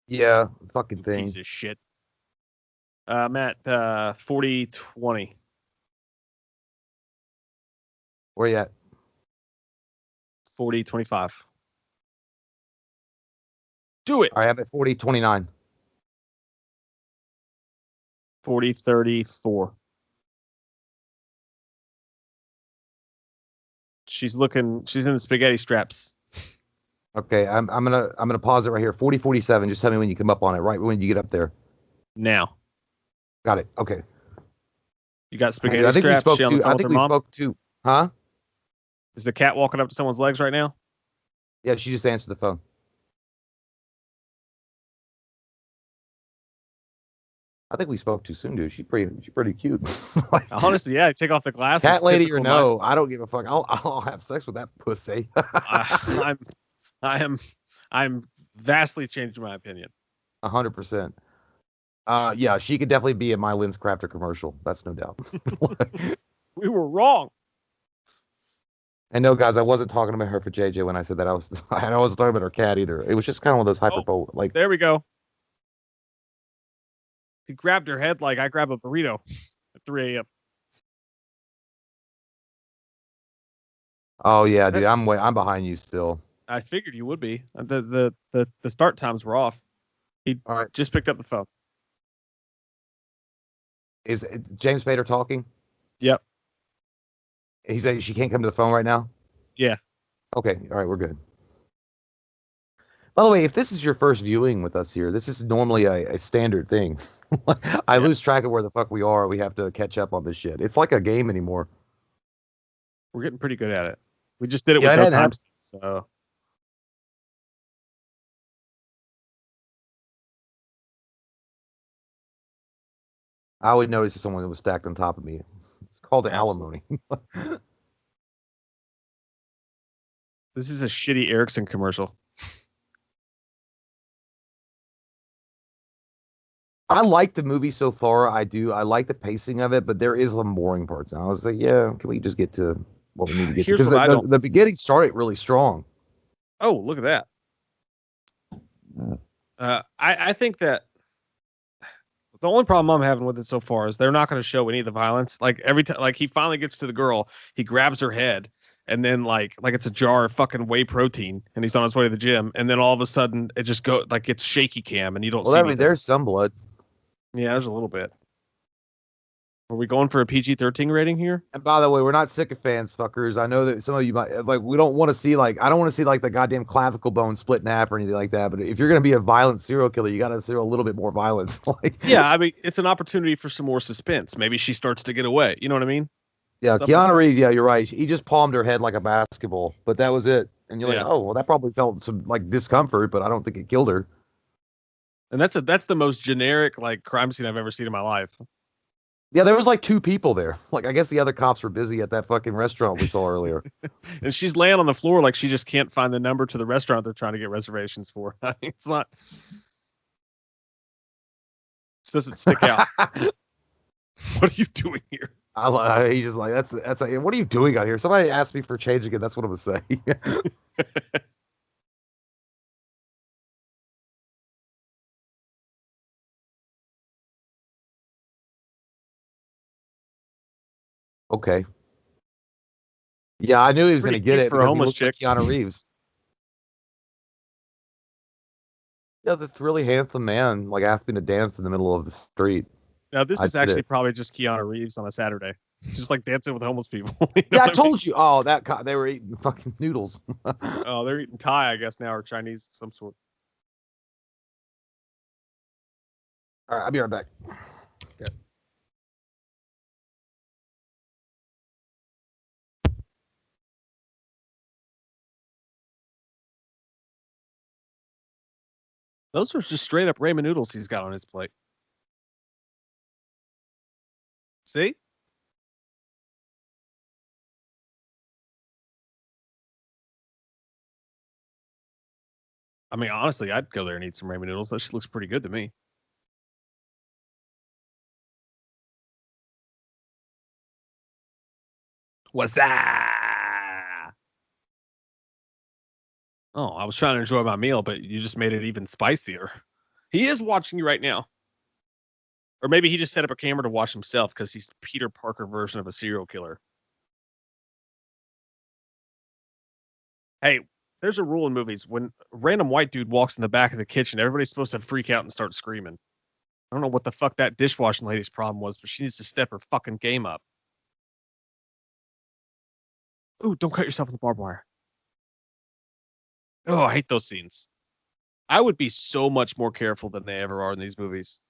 C: Yeah, fucking thing.
A: Piece of shit. I'm at 40:20.
C: Where you at?
A: 40:25. Do it.
C: All right, I'm at 40:29.
A: 40:34. She's in the spaghetti straps.
C: Okay, I'm gonna pause it right here. 40:47. Just tell me when you come up on it. Right when you get up there.
A: Now.
C: Got it. Okay.
A: You got spaghetti
C: I think we
A: straps.
C: spoke
A: She on the
C: to.
A: phone
C: I
A: with
C: think
A: her
C: we
A: mom?
C: spoke to. Huh?
A: Is the cat walking up to someone's legs right now?
C: Yeah, she just answered the phone. I think we spoke too soon, dude. She's pretty cute. Like,
A: Honestly, yeah. Take off the glasses.
C: cat lady or
A: typical
C: no, I don't give a fuck. I'll have sex with that pussy.
A: I'm vastly changing my opinion.
C: 100%. Yeah, she could definitely be in my Lens Crafter commercial. That's no doubt.
A: We were wrong.
C: And no, guys, I wasn't talking about her for JJ when I said that. I wasn't talking about her cat either. It was just kind of one of those hyperbole, like.
A: There we go. He grabbed her head like I grab a burrito at 3 a.m.
C: Oh yeah, dude, I'm behind you still.
A: I figured you would be. The start times were off. He
C: All right,
A: just picked up the phone.
C: is James Spader talking?
A: Yep.
C: He said she can't come to the phone right now.
A: Yeah.
C: Okay, all right, we're good. By the way, if this is your first viewing with us here, this is normally a standard thing. I lose track of where the fuck we are. We have to catch up on this shit. It's like a game anymore.
A: We're getting pretty good at it. We just did it
C: Yeah,
A: with
C: I
A: no
C: didn't have-
A: time. So
C: I would notice if someone was stacked on top of me. It's called alimony.
A: this is a shitty Ericsson commercial.
C: I like the movie so far. I do. I like the pacing of it, but there is some boring parts. And I was like, yeah, can we just get to what we need to get
A: Here's
C: to?
A: what I
C: Because
A: don't.
C: the beginning started really strong.
A: Oh, look at that. I think that the only problem I'm having with it so far is they're not going to show any of the violence. Like every time, like he finally gets to the girl, he grabs her head, and then like it's a jar of fucking whey protein, and he's on his way to the gym, and then all of a sudden it just go like it's shaky cam, and you don't
C: Well,
A: see
C: I mean,
A: anything.
C: there's some blood.
A: Yeah, there's a little bit. Are we going for a PG-13 rating here?
C: And by the way, we're not sycophants, fuckers. I know that some of you might like. We don't want to see like. I don't want to see like the goddamn clavicle bone split in half or anything like that. But if you're gonna be a violent serial killer, you got to show a little bit more violence. Like,
A: Yeah, I mean it's an opportunity for some more suspense. Maybe she starts to get away. You know what I mean?
C: yeah,
A: Something like
C: Keanu
A: that.
C: Reeves. Yeah, you're right. He just palmed her head like a basketball, but that was it. And you're like,
A: Yeah,
C: oh, well, that probably felt some like discomfort, but I don't think it killed her.
A: and that's the most generic like crime scene I've ever seen in my life.
C: Yeah, there was like two people there. Like, I guess the other cops were busy at that fucking restaurant we saw earlier.
A: And she's laying on the floor like she just can't find the number to the restaurant they're trying to get reservations for. I mean, it's not. It doesn't stick out. What are you doing here?
C: He's just like, that's like, what are you doing out here? Somebody asked me for change again. That's what I'm gonna say. Okay. Yeah, I knew he
A: She's
C: was gonna
A: pretty
C: get
A: cute
C: it
A: for a
C: because he
A: homeless
C: looks like
A: chick.
C: Keanu Reeves. Yeah, this really handsome man like asked me to dance in the middle of the street.
A: Now, this
C: I
A: is
C: did
A: actually
C: it.
A: probably just Keanu Reeves on a Saturday, just like dancing with homeless people. You know
C: Yeah, I
A: what I mean?
C: told you. Oh, they were eating fucking noodles. All
A: Oh, they're eating Thai, I guess now, or Chinese, of some sort.
C: right, I'll be right back.
A: Okay. Those are just straight up ramen noodles he's got on his plate. See? I mean, honestly, I'd go there and eat some ramen noodles. That shit looks pretty good to me. What's that? Oh, I was trying to enjoy my meal, but you just made it even spicier. He is watching you right now. Or maybe he just set up a camera to watch himself because he's the Peter Parker version of a serial killer. Hey, there's a rule in movies. When a random white dude walks in the back of the kitchen, everybody's supposed to freak out and start screaming. I don't know what the fuck that dishwashing lady's problem was, but she needs to step her fucking game up. Ooh, don't cut yourself with the barbed wire. Oh, I hate those scenes. I would be so much more careful than they ever are in these movies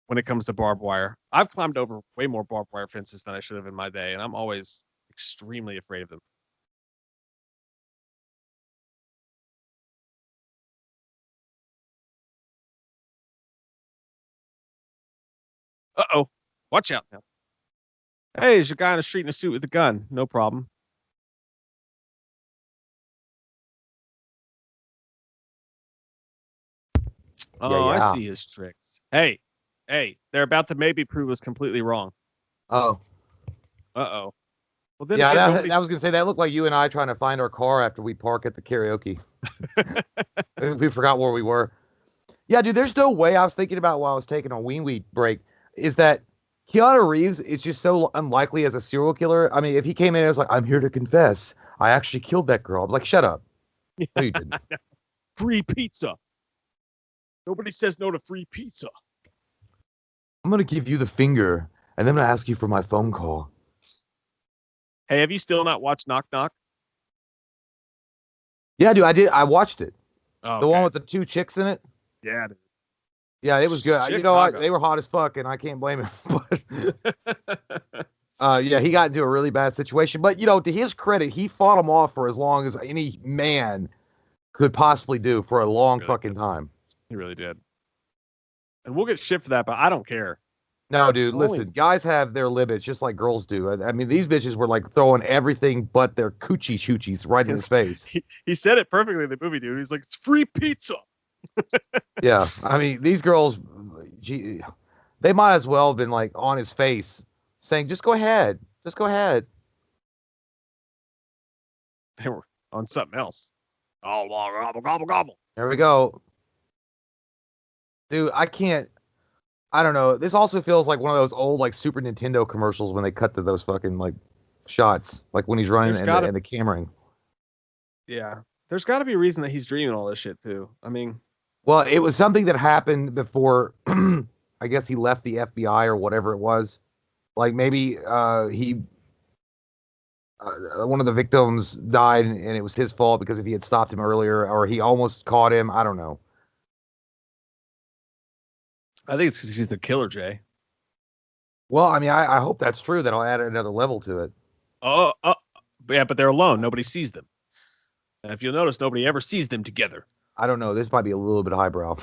A: when it comes to barbed wire. I've climbed over way more barbed wire fences than I should have in my day, and I'm always extremely afraid of them. Uh oh. Watch out now. Hey, there's a guy on the street in a suit with a gun. No problem.
C: Yeah,
A: Oh, I
C: yeah.
A: see his tricks. Hey, hey, they're about to maybe prove us completely wrong.
C: Oh,
A: Uh oh. Well, then
C: yeah.
A: again,
C: I
A: nobody's.
C: was gonna say that looked like you and I trying to find our car after we park at the karaoke. We forgot where we were. Yeah, dude. There's no way. I was thinking about while I was taking a ween weed break. Is that Keanu Reeves is just so unlikely as a serial killer? I mean, if he came in and was like, "I'm here to confess, I actually killed that girl," I was like, "Shut up." No, you didn't.
A: Free pizza. Nobody says no to free pizza.
C: I'm gonna give you the finger, and then I'm gonna ask you for my phone call.
A: Hey, have you still not watched Knock Knock?
C: Yeah, dude. I did. I watched it.
A: Oh,
C: The one
A: okay.
C: with the two chicks in it.
A: Yeah, dude.
C: Yeah, it was good. You know what?
A: Chicago.
C: They were hot as fuck, and I can't blame him. But yeah, he got into a really bad situation. But to his credit, he fought him off for as long as any man could possibly do for a long
A: Really
C: fucking
A: did.
C: time.
A: He really did. And we'll get shit for that, but I don't care.
C: No, dude,
A: Only
C: listen, guys have their limits just like girls do. I mean, these bitches were like throwing everything but their coochie choochies right in his face.
A: he said it perfectly in the movie, dude. He's like, it's free pizza.
C: Yeah, I mean, these girls, gee, they might as well have been like on his face saying, just go ahead. Just go ahead.
A: They were on something else. Oh, gobble, gobble, gobble.
C: There we go. Dude, I don't know. This also feels like one of those old like Super Nintendo commercials when they cut to those fucking like shots, like when he's running
A: There's
C: and the
A: gotta,
C: and the camera.
A: yeah. There's got to be a reason that he's dreaming all this shit too. I mean,
C: Well, it was something that happened before I guess he left the FBI or whatever it was. Like maybe he one of the victims died and it was his fault because if he had stopped him earlier or he almost caught him, I don't know.
A: I think it's because he's the killer, Jay.
C: Well, I mean, I hope that's true. That'll add another level to it.
A: Oh, yeah, but they're alone. Nobody sees them. And if you'll notice, nobody ever sees them together.
C: I don't know. This might be a little bit highbrow.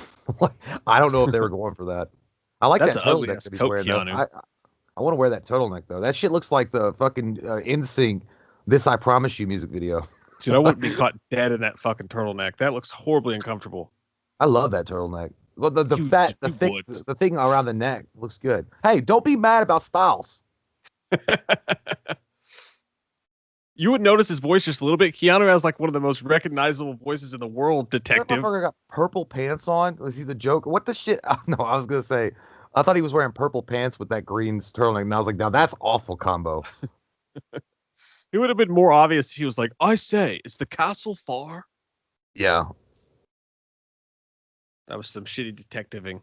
C: I don't know if they were going for that. I like
A: That's
C: that
A: an ugly
C: turtleneck
A: ass
C: that he's
A: coat,
C: wearing though.
A: Keanu.
C: I want to wear that turtleneck though. That shit looks like the fucking NSYNC "This I Promise You" music video.
A: Dude, I wouldn't be caught dead in that fucking turtleneck. That looks horribly uncomfortable.
C: I love that turtleneck. Well, the
A: You,
C: fat, the
A: you
C: thick,
A: would.
C: the thing around the neck looks good. Hey, don't be mad about styles.
A: You would notice his voice just a little bit. Keanu has like one of the most recognizable voices in the world,
C: That
A: detective.
C: motherfucker got purple pants on. Was he the Joker? What the shit? No, I was gonna say. I thought he was wearing purple pants with that green turtleneck, and I was like, now that's awful combo.
A: It would have been more obvious if he was like, I say, is the castle far?
C: Yeah.
A: That was some shitty detectiving.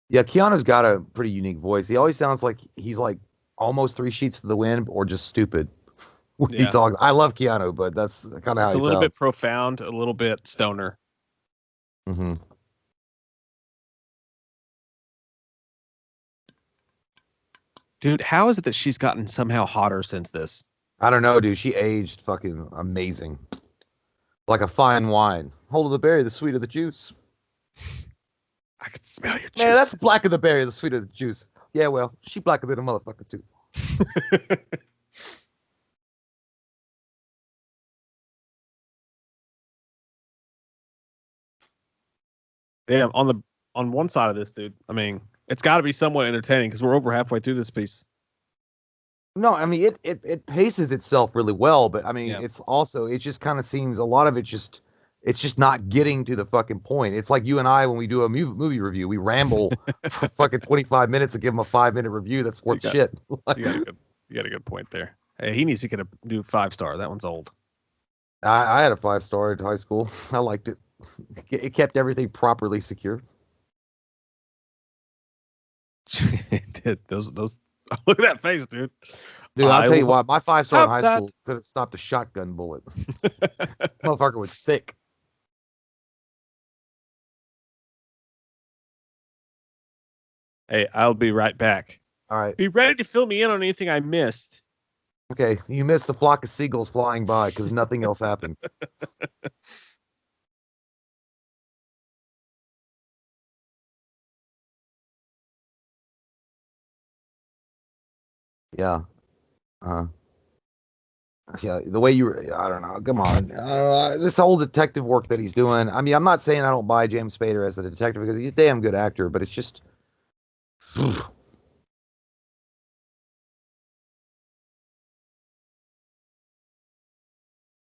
C: Yeah, Keanu's got a pretty unique voice. He always sounds like he's like almost three sheets to the wind or just stupid when he
A: Yeah.
C: talks. I love Keanu, but that's kind of how
A: It's a
C: he
A: little bit
C: sounds.
A: profound, a little bit stoner.
C: Hmm.
A: Dude, how is it that she's gotten somehow hotter since this?
C: I don't know, dude. She aged fucking amazing. Like a fine wine. Hold of the berry, the sweeter the juice.
A: I can smell your
C: Man, that's
A: juices.
C: blacker the berry, the sweeter the juice. Yeah, well, she blacker than a motherfucker too.
A: Damn, on one side of this, dude. I mean, it's got to be somewhat entertaining because we're over halfway through this piece.
C: No, I mean it paces itself really well, but I mean
A: Yeah.
C: it's also it just kind of seems a lot of it just it's just not getting to the fucking point. It's like you and I when we do a movie review, we ramble for fucking 25 minutes and give them a 5-minute review that's
A: You
C: worth
A: got
C: shit.
A: you got a good point there. Hey, he needs to get a new 5-star. That one's old.
C: I had a 5-star in high school. I liked it. It kept everything properly secure.
A: Dude, those look at that face, dude.
C: Dude, I'll tell you what, my 5-star in
A: have
C: high
A: that.
C: school could have stopped a shotgun bullet. Motherfucker was thick.
A: Hey, I'll be right back.
C: All right.
A: Be ready to fill me in on anything I missed.
C: Okay, you missed a flock of seagulls flying by because nothing else happened. Yeah. Uh, yeah, the way I don't know. Come on. This whole detective work that he's doing. I mean, I'm not saying I don't buy James Spader as a detective because he's a damn good actor, but it's just.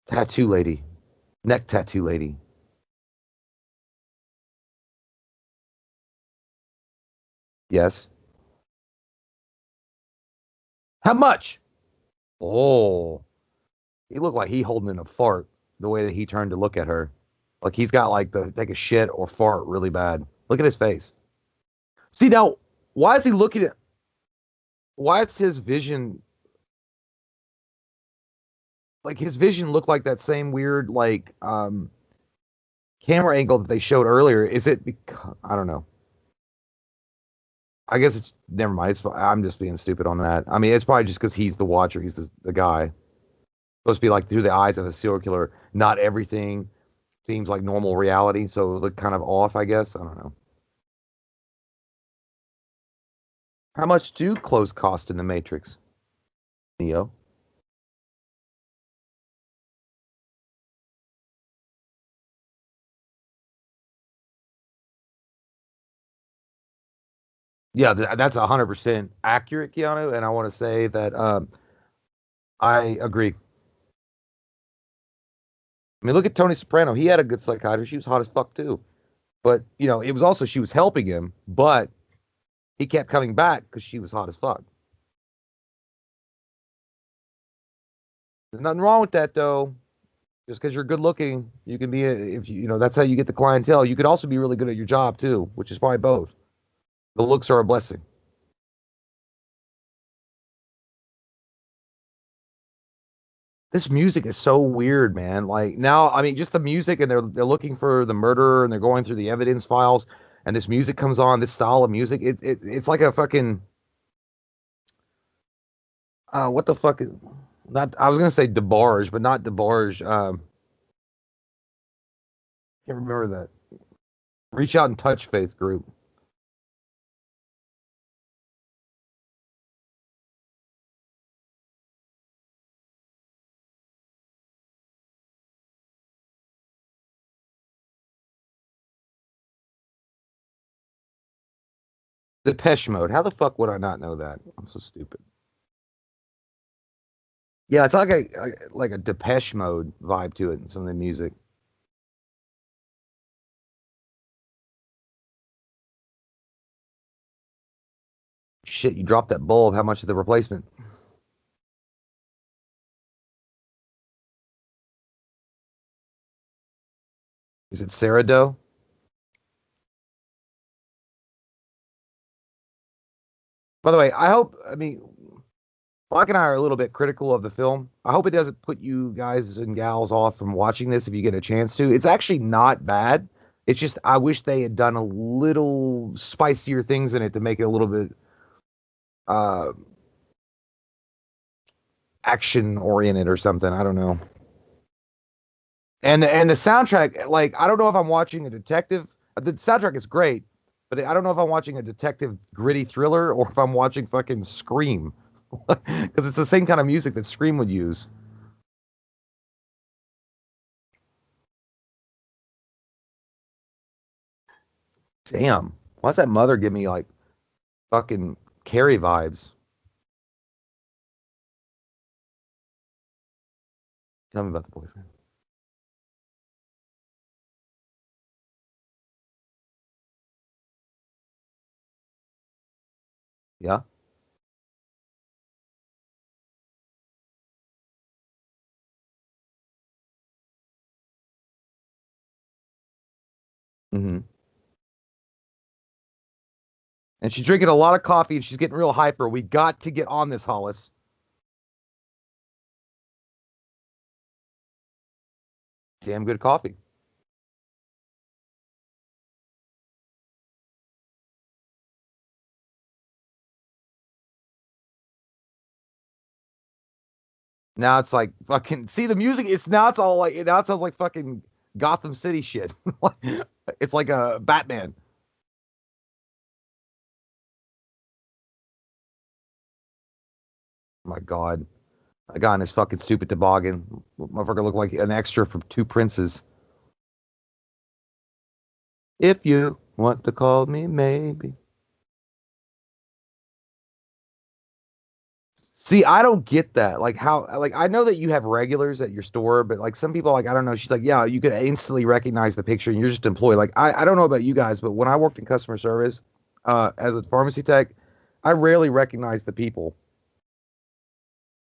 C: Tattoo lady. Neck tattoo lady. Yes. How much? Oh, he looked like he holding in a fart the way that he turned to look at her. Like he's got like the take a shit or fart really bad. Look at his face. See now, why is he looking at? Why is his vision like his vision look like that same weird like camera angle that they showed earlier? Is it because I don't know. I guess it's never mind. I'm just being stupid on that. I mean, it's probably just because he's the watcher. He's the guy supposed to be like through the eyes of a serial killer. Not everything seems like normal reality, so it look kind of off. I guess I don't know. How much do clothes cost in the Matrix, Neo? Yeah, that's 100% accurate, Keanu. And I want to say that I agree. I mean, look at Tony Soprano. He had a good psychiatrist. She was hot as fuck too. But it was also she was helping him, but he kept coming back because she was hot as fuck. There's nothing wrong with that though. Just because you're good looking, you can be if that's how you get the clientele. You could also be really good at your job too, which is probably both. The looks are a blessing. This music is so weird, man. Like now, I mean, just the music, and they're looking for the murderer, and they're going through the evidence files, and this music comes on. This style of music, it's like a fucking what the fuck is not? I was gonna say DeBarge, but not DeBarge. Can't remember that. Reach Out and Touch Faith group. Depeche Mode. How the fuck would I not know that? I'm so stupid. Yeah, it's like a Depeche Mode vibe to it in some of the music. Shit, you dropped that bulb. How much is the replacement? Is it Sarah Doe? By the way, I mean, Block and I are a little bit critical of the film. I hope it doesn't put you guys and gals off from watching this if you get a chance to. It's actually not bad. It's just I wish they had done a little spicier things in it to make it a little bit uh action oriented or something. I don't know. And the soundtrack, like I don't know if I'm watching a detective. The soundtrack is great, but I don't know if I'm watching a detective gritty thriller or if I'm watching fucking Scream, because it's the same kind of music that Scream would use. Damn, why's that mother give me like fucking Carrie vibes? Tell me about the boyfriend. Yeah. Mm-hmm. And she's drinking a lot of coffee and she's getting real hyper. We got to get on this, Hollis. Damn good coffee. Now it's like fucking see the music. It's now it's all like now it sounds like fucking Gotham City shit. It's like a Batman. Oh my God. A guy in his fucking stupid toboggan. Motherfucker looked like an extra from Two Princes. If you want to call me, maybe. See, I don't get that. Like how like I know that you have regulars at your store, but like some people like I don't know, she's like, yeah, you could instantly recognize the picture and you're just employed. Like I don't know about you guys, but when I worked in customer service as a pharmacy tech, I rarely recognized the people.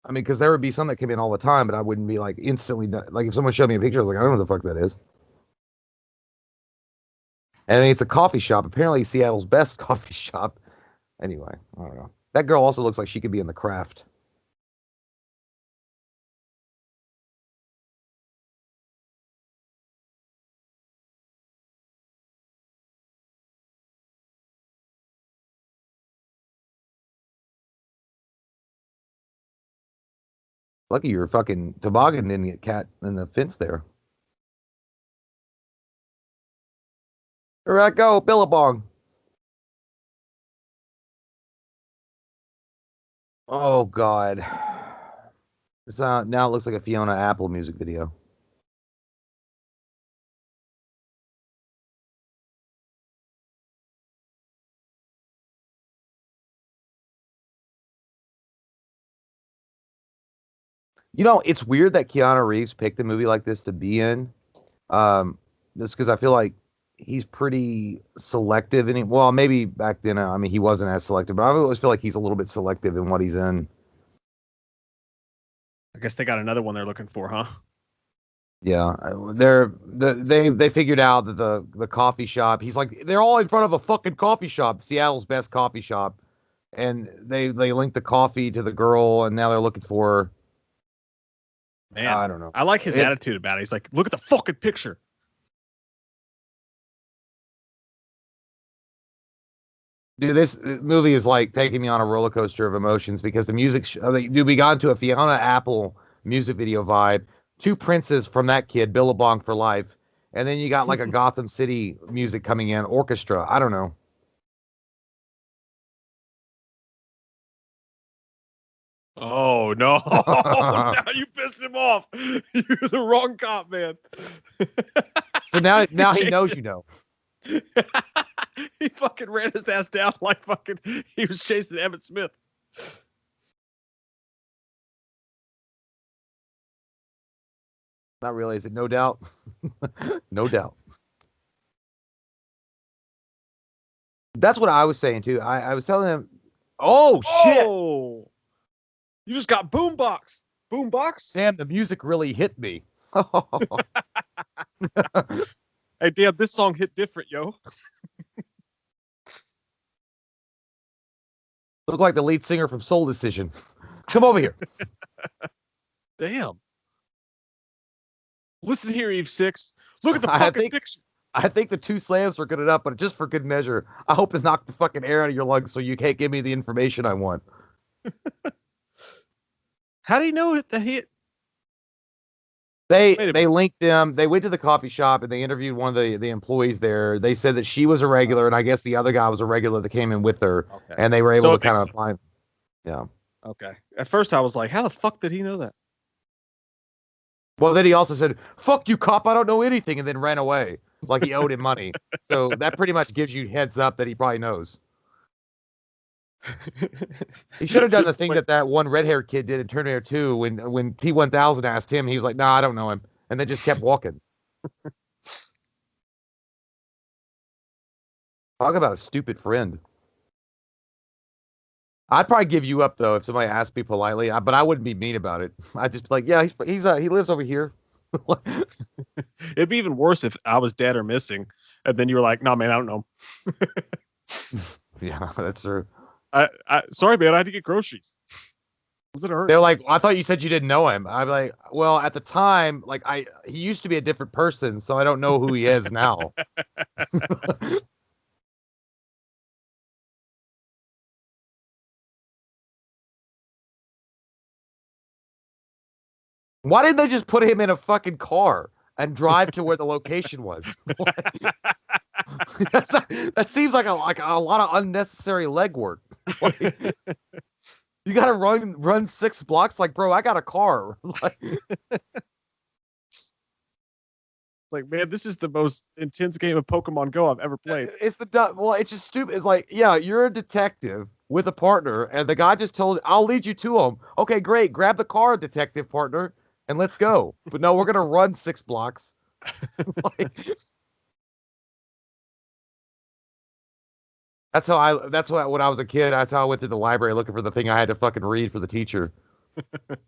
C: I mean, because there would be some that came in all the time, but I wouldn't be like instantly like if someone showed me a picture, I was like, I don't know what the fuck that is. And it's a coffee shop, apparently Seattle's best coffee shop. Anyway, I don't know. That girl also looks like she could be in the craft. Lucky your fucking toboggan didn't get cat in the fence there. Here I go, Billabong. Oh God. This now it looks like a Fiona Apple music video. You know, it's weird that Keanu Reeves picked a movie like this to be in. Um, just because I feel like he's pretty selective in it. Well, maybe back then, I mean, he wasn't as selective, but I always feel like he's a little bit selective in what he's in.
A: I guess they got another one they're looking for, huh?
C: Yeah, they figured out that the coffee shop. He's like, they're all in front of a fucking coffee shop, Seattle's best coffee shop, and they linked the coffee to the girl, and now they're looking for.
A: Man,
C: I don't know.
A: I like his
C: It,
A: attitude about it. He's like, look at the fucking picture.
C: Dude, this movie is like taking me on a roller coaster of emotions because the music. Dude, we got into a Fiona Apple music video vibe. Two princes from that kid, Billabong for life, and then you got like a Gotham City music coming in, orchestra. I don't know.
A: Oh no! Now you pissed him off. You're the wrong cop, man.
C: So now
A: He
C: he
A: chased
C: knows
A: it.
C: you know.
A: He fucking ran his ass down like fucking he was chasing Emmett Smith.
C: Not really. Is it no doubt? No doubt. That's what I was saying too. I was telling him, oh shit,
A: Oh, you just got boombox. Boombox?
C: damn, the music really hit me.
A: Hey, damn, this song hit different, yo.
C: Look like the lead singer from Soul Decision. Come over here.
A: Damn. Listen here, Eve Six. Look at the
C: I
A: fucking
C: think
A: picture.
C: I think the two slams are good enough, but just for good measure, I hope to knock the fucking air out of your lungs so you can't give me the information I want.
A: How do you know that he?
C: They
A: Wait a
C: they
A: minute.
C: linked them. They went to the coffee shop and they interviewed one of the employees there. They said that she was a regular, and I guess the other guy was a regular that came in with her,
A: Okay.
C: and they were able
A: So
C: to
A: it
C: kind
A: makes
C: of
A: sense.
C: find. Yeah.
A: Okay. At first, I was like, how the fuck did he know that?
C: Well, then he also said, "Fuck you, cop! I don't know anything," and then ran away like he owed him money. So that pretty much gives you heads up that he probably knows. He should have done the
A: Just
C: thing
A: wait.
C: that one red-haired kid did in Terminator 2 when T-1000 asked him, he was like, "Nah, I don't know him," and then just kept walking. Talk about a stupid friend. I'd probably give you up though if somebody asked me politely, but I wouldn't be mean about it. I'd just be like, "Yeah, he lives over here."
A: It'd be even worse if I was dead or missing, and then you were like, "No, man, I don't know.
C: Yeah, that's true.
A: Sorry, man, I had to get groceries. Was it a hurt?"
C: They're like, "I thought you said you didn't know him." I'm like, "Well, at the time, like he used to be a different person, so I don't know who he is now." Why didn't they just put him in a fucking car and drive to where the location was? That's that seems like a lot of unnecessary legwork. Like, you gotta run 6 blocks. Like, bro, I got a car. Like,
A: Like, man, this is the most intense game of Pokemon Go I've ever played.
C: it's the dumb. Well, it's just stupid. It's like, yeah, you're a detective with a partner, and the guy just told, "I'll lead you to him." Okay, great. Grab the car, detective partner, and let's go. But no, we're gonna run 6 blocks. Like, that's how I. That's what when I was a kid. That's how I went to the library looking for the thing I had to fucking read for the teacher.
A: It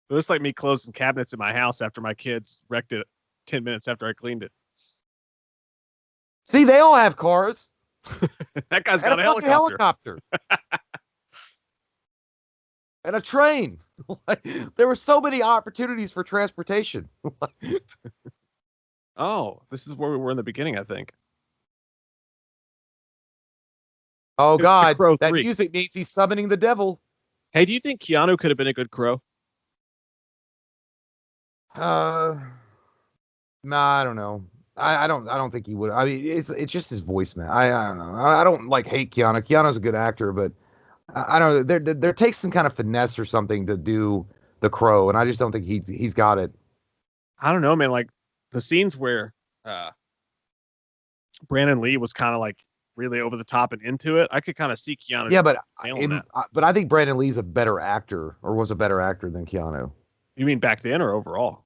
A: looks like me closing cabinets in my house after my kids wrecked it 10 minutes after I cleaned it.
C: See, they all have cars
A: That guy's
C: and a
A: got a
C: fucking
A: helicopter.
C: helicopter and a train. Like, there were so many opportunities for transportation.
A: Oh, this is where we were in the beginning, I think.
C: Oh
A: It's the
C: God,
A: Crow
C: that
A: 3.
C: music means he's summoning the devil.
A: Hey, do you think Keanu could have been a good Crow?
C: Uh, nah, I don't know. I don't think he would. I mean, it's just his voice, man. I don't know. I don't like hate Keanu. Keanu's a good actor, but I don't know. There takes some kind of finesse or something to do the Crow, and I just don't think he's got it.
A: I don't know, man. Like the scenes where uh Brandon Lee was kind of like really over the top and into it, I could kind of see Keanu.
C: Yeah, but
A: nailing that.
C: I think Brandon Lee's a better actor, or was a better actor than Keanu.
A: You mean back then or overall?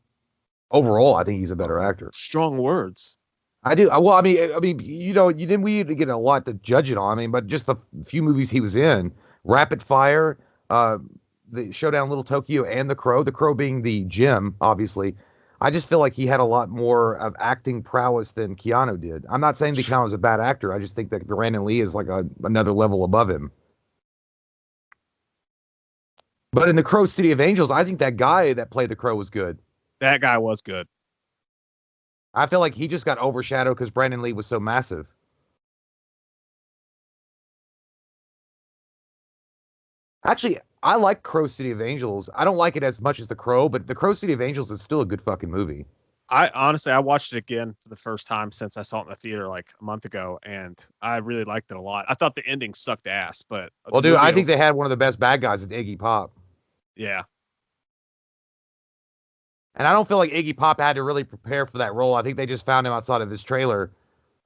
C: Overall, I think he's a better actor.
A: Strong words.
C: I do. Well, I mean, you didn't. We didn't get a lot to judge it on. I mean, but just the few movies he was in, Rapid Fire, the Showdown Little Tokyo, and The Crow. The Crow being the Jim, obviously. I just feel like he had a lot more of acting prowess than Keanu did. I'm not saying that Keanu's a bad actor. I just think that Brandon Lee is like another level above him. But in The Crow City of Angels, I think that guy that played the Crow was good.
A: That guy was good.
C: I feel like he just got overshadowed because Brandon Lee was so massive. Actually, I like Crow City of Angels. I don't like it as much as The Crow, but The Crow City of Angels is still a good fucking movie.
A: I honestly, I watched it again for the first time since I saw it in the theater like a month ago, and I really liked it a lot. I thought the ending sucked ass, but
C: Well, dude, I think they had one of the best bad guys in Iggy Pop.
A: Yeah.
C: And I don't feel like Iggy Pop had to really prepare for that role. I think they just found him outside of his trailer,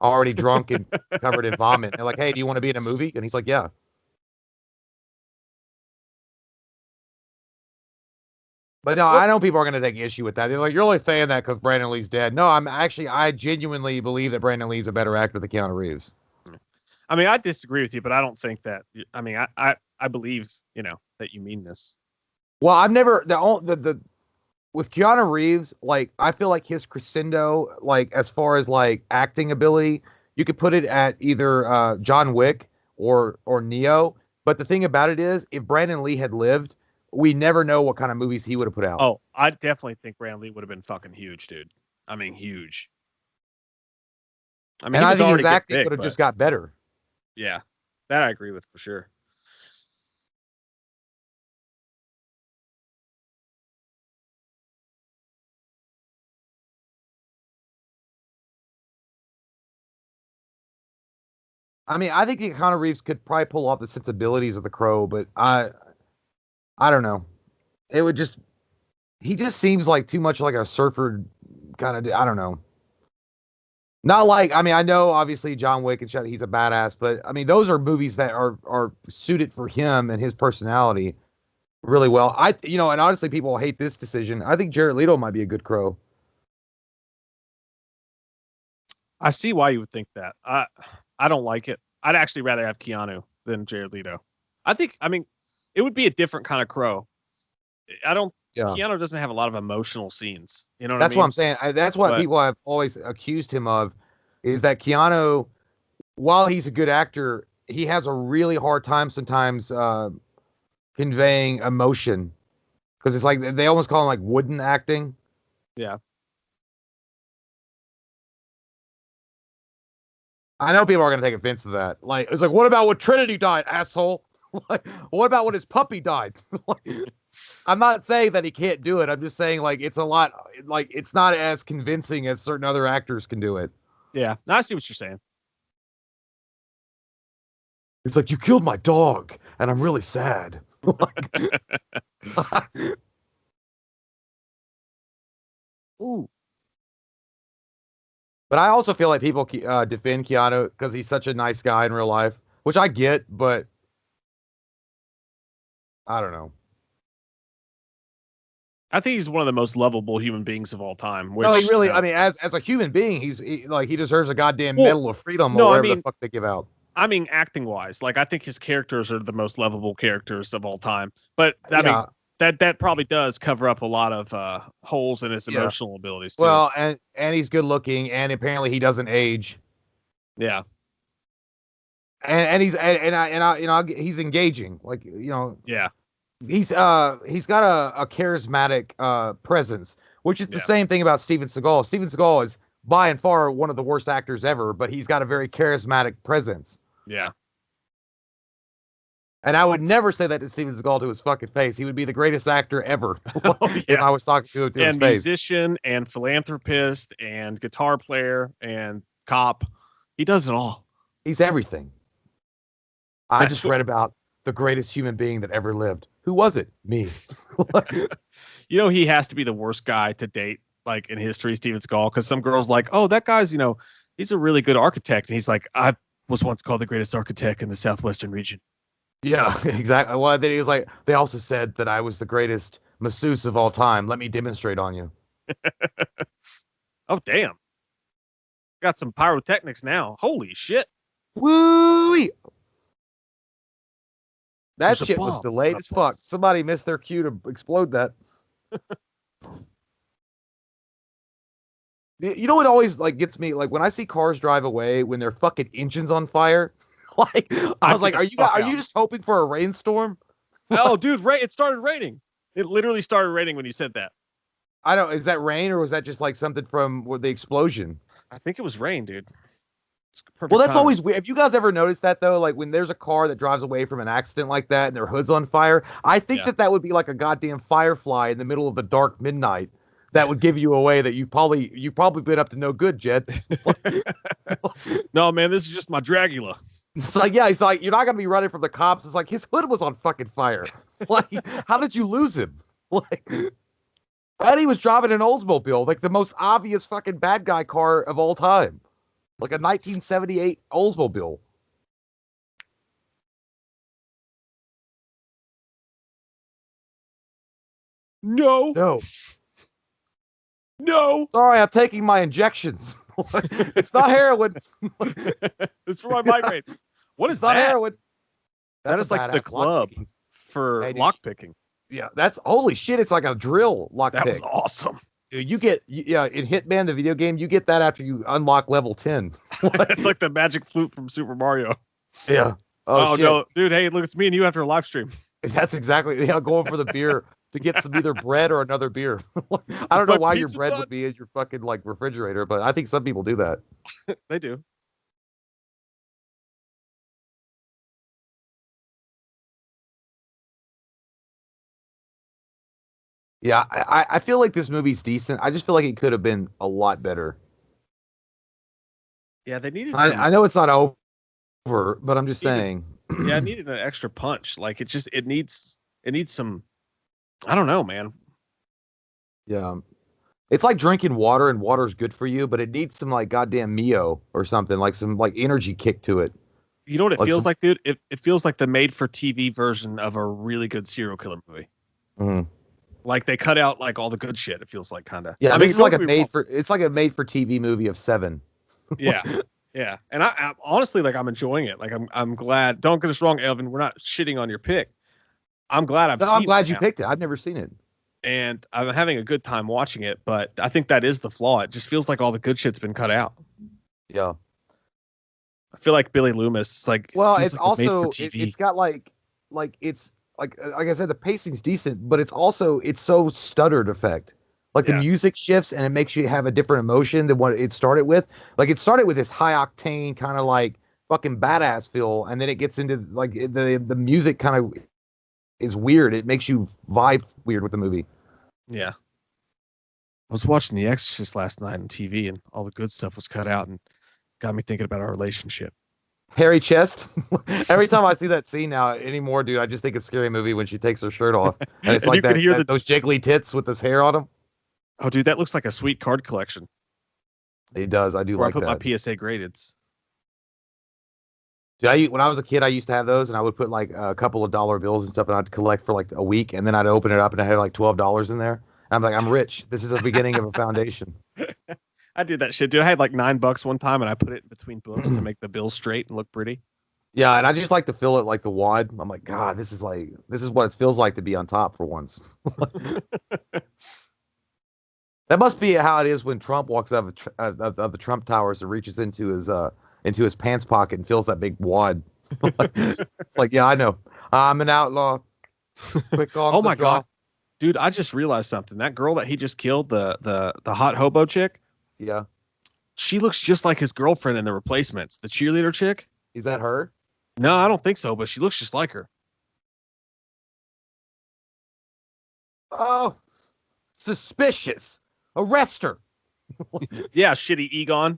C: already drunk and covered in vomit. They're like, "Hey, do you want to be in a movie?" And he's like, "Yeah." But no, I know people are going to take issue with that. They're like, "You're only saying that because Brandon Lee's dead." No, I genuinely believe that Brandon Lee's a better actor than Keanu Reeves.
A: I mean, I disagree with you, but I don't think that. I mean, I believe that you mean this.
C: Well, I've never the with Keanu Reeves, like I feel like his crescendo, like as far as like acting ability, you could put it at either John Wick or Neo. But the thing about it is, if Brandon Lee had lived, we never know what kind of movies he would have put out.
A: Oh, I definitely think Brandon Lee would have been fucking huge, dude. I mean, huge. I mean,
C: and I think his acting
A: big,
C: would have just got better.
A: Yeah, that I agree with for sure.
C: I mean, I think Keanu Reeves could probably pull off the sensibilities of the Crow, but I don't know. It would just he just seems like too much like a surfer kind of. I don't know. Not like I mean, I know obviously John Wick and shit, he's a badass, but I mean those are movies that are suited for him and his personality really well. And honestly, people hate this decision. I think Jared Leto might be a good Crow.
A: I see why you would think that. I don't like it. I'd actually rather have Keanu than Jared Leto. I mean, it would be a different kind of Crow. Keanu doesn't have a lot of emotional scenes. You know
C: That's
A: what I mean?
C: what I'm saying. That's what people have always accused him of, is that Keanu, while he's a good actor, he has a really hard time sometimes conveying emotion. Because it's like, they almost call him like wooden acting.
A: Yeah.
C: I know people are going to take offense to that. Like, it's like, what about when Trinity died, asshole? Like, what about when his puppy died? I'm not saying that he can't do it. I'm just saying, like, it's a lot, like, it's not as convincing as certain other actors can do it.
A: Yeah, I see what you're saying.
C: It's like, you killed my dog, and I'm really sad. Ooh. But I also feel like people defend Keanu because he's such a nice guy in real life, which I get, but I don't know.
A: I think he's one of the most lovable human beings of all time. Which,
C: no, he really, I mean, as a human being, he deserves a goddamn Medal of Freedom or whatever the fuck they give out.
A: I mean, acting wise, like I think his characters are the most lovable characters of all time. But I mean, that probably does cover up a lot of holes in his emotional abilities too.
C: Well, and he's good looking, and apparently he doesn't age.
A: Yeah.
C: And he's he's engaging, like
A: Yeah.
C: He's got a charismatic presence, which is the same thing about Steven Seagal. Steven Seagal is by and far one of the worst actors ever, but he's got a very charismatic presence.
A: Yeah.
C: And I would never say that to Steven Seagal to his fucking face. He would be the greatest actor ever if I was talking to him to his face.
A: And musician and philanthropist and guitar player and cop. He does it all.
C: He's everything. I just read about the greatest human being that ever lived. Who was it? Me.
A: He has to be the worst guy to date, like in history, Steven Seagal, because some girls like, oh, that guy's, he's a really good architect. And he's like, was once called the greatest architect in the southwestern region.
C: Yeah, exactly. Well, then he was like, they also said that I was the greatest masseuse of all time. Let me demonstrate on you.
A: Oh damn! Got some pyrotechnics now. Holy shit!
C: Woo! That
A: There's a
C: shit was
A: bomb
C: delayed
A: on a
C: as fuck.
A: bus.
C: Somebody missed their cue to explode that. You know what always like gets me? Like when I see cars drive away when their fucking engine's on fire. Like I
A: I
C: was
A: get
C: like,
A: the fuck
C: are
A: out.
C: you just hoping for a rainstorm?
A: Oh, dude, it started raining. It literally started raining when you said that.
C: I don't. Is that rain or was that just like something from the explosion?
A: I think it was rain, dude. It's
C: Well,
A: perfect
C: that's
A: timing.
C: always weird. Have you guys ever noticed that though? Like when there's a car that drives away from an accident like that and their hood's on fire, I think
A: Yeah.
C: that would be like a goddamn firefly in the middle of the dark midnight that would give you away that you probably been up to no good, Jed.
A: No, man, this is just my Dragula.
C: It's like, yeah, he's like, you're not gonna be running from the cops. It's like his hood was on fucking fire. Like, how did you lose him? Like, and he was driving an Oldsmobile, like the most obvious fucking bad guy car of all time, like a 1978 Oldsmobile.
A: No,
C: No,
A: no.
C: sorry, I'm taking my injections. It's not heroin.
A: It's for my migraines. What is
C: It's not
A: that?
C: heroin.
A: That
C: That's
A: is
C: a
A: like the
C: badass
A: club
C: lockpicking.
A: for
C: Hey, dude,
A: lock picking.
C: yeah, that's holy shit. It's like a drill
A: That was
C: lockpick.
A: awesome.
C: Dude, yeah, in Hitman, the video game, you get that after you unlock level 10.
A: It's like the magic flute from Super Mario.
C: Yeah.
A: Oh,
C: Shit.
A: no, dude. Hey, look, it's me and you after a live stream.
C: That's exactly, yeah, going for the beer to get some either bread or another beer. I
A: Is
C: don't know
A: my
C: why your
A: pizza
C: bread
A: done?
C: would be in your fucking like refrigerator, but I think some people do that.
A: They do.
C: Yeah, I feel like this movie's decent. I just feel like it could have been a lot better.
A: Yeah, they needed some.
C: I know it's not over, but I'm just
A: Needed,
C: saying.
A: yeah, it needed an extra punch. Like it needs some. I don't know, man.
C: Yeah. It's like drinking water and water's good for you, but it needs some like goddamn Mio or something, like some like energy kick to it.
A: You know what it
C: Like
A: feels
C: some
A: like, dude? It feels like the made for TV version of a really good serial killer movie.
C: Mhm.
A: Like they cut out like all the good shit. It feels like kind of.
C: Yeah,
A: I
C: this
A: mean,
C: is like
A: don't
C: a
A: get me wrong.
C: it's like a made for TV movie of Seven.
A: Yeah, yeah. And I honestly like I'm enjoying it. Like I'm glad. Don't get us wrong, Elvin. We're not shitting on your pick. I'm glad I've
C: No, I'm
A: seen it
C: glad you
A: now,
C: picked it. I've never seen it.
A: and I'm having a good time watching it. But I think that is the flaw. It just feels like all the good shit's been cut out.
C: Yeah.
A: I feel like Billy Loomis like
C: Well,
A: feels
C: it's
A: like a made for
C: also
A: TV.
C: it's got like it's like I said, the pacing's decent, but it's so stuttered effect. Like the
A: Yeah,
C: music shifts and it makes you have a different emotion than what it started with. Like it started with this high octane kind of like fucking badass feel, and then it gets into like the music kind of is weird. It makes you vibe weird with the movie.
A: yeah. I was watching The Exorcist last night on TV, and all the good stuff was cut out, and got me thinking about our relationship.
C: Hairy chest. Every time I see that scene now anymore, dude, I just think of Scary Movie when she takes her shirt off, and it's
A: And you
C: like
A: can hear the
C: those jiggly tits with this hair on them.
A: oh, dude, that looks like a sweet card collection
C: It does. I do
A: where I
C: like
A: put my
C: that.
A: PSA gradeds.
C: Dude, when I was a kid, I used to have those, and I would put like a couple of dollar bills and stuff, and I'd collect for like a week, and then I'd open it up, and I had like $12 in there. And I'm like, I'm rich. This is the beginning of a foundation.
A: I did that shit, dude. I had like $9 one time, and I put it in between books to make the bill straight and look pretty.
C: Yeah, and I just like to feel it like the wad. I'm like, God, this is what it feels like to be on top for once. That must be how it is when Trump walks out of the Trump Towers and reaches into his pants pocket and feels that big wad. Like, yeah, I know. I'm an outlaw. Quick off
A: Oh
C: the
A: my
C: draw.
A: god, dude! I just realized something. That girl that he just killed, the hot hobo chick,
C: Yeah.
A: she looks just like his girlfriend in The Replacements, the cheerleader chick.
C: Is that her?
A: No, I don't think so, but she looks just like her.
C: Oh, suspicious. Arrest her.
A: Yeah, shitty Egon.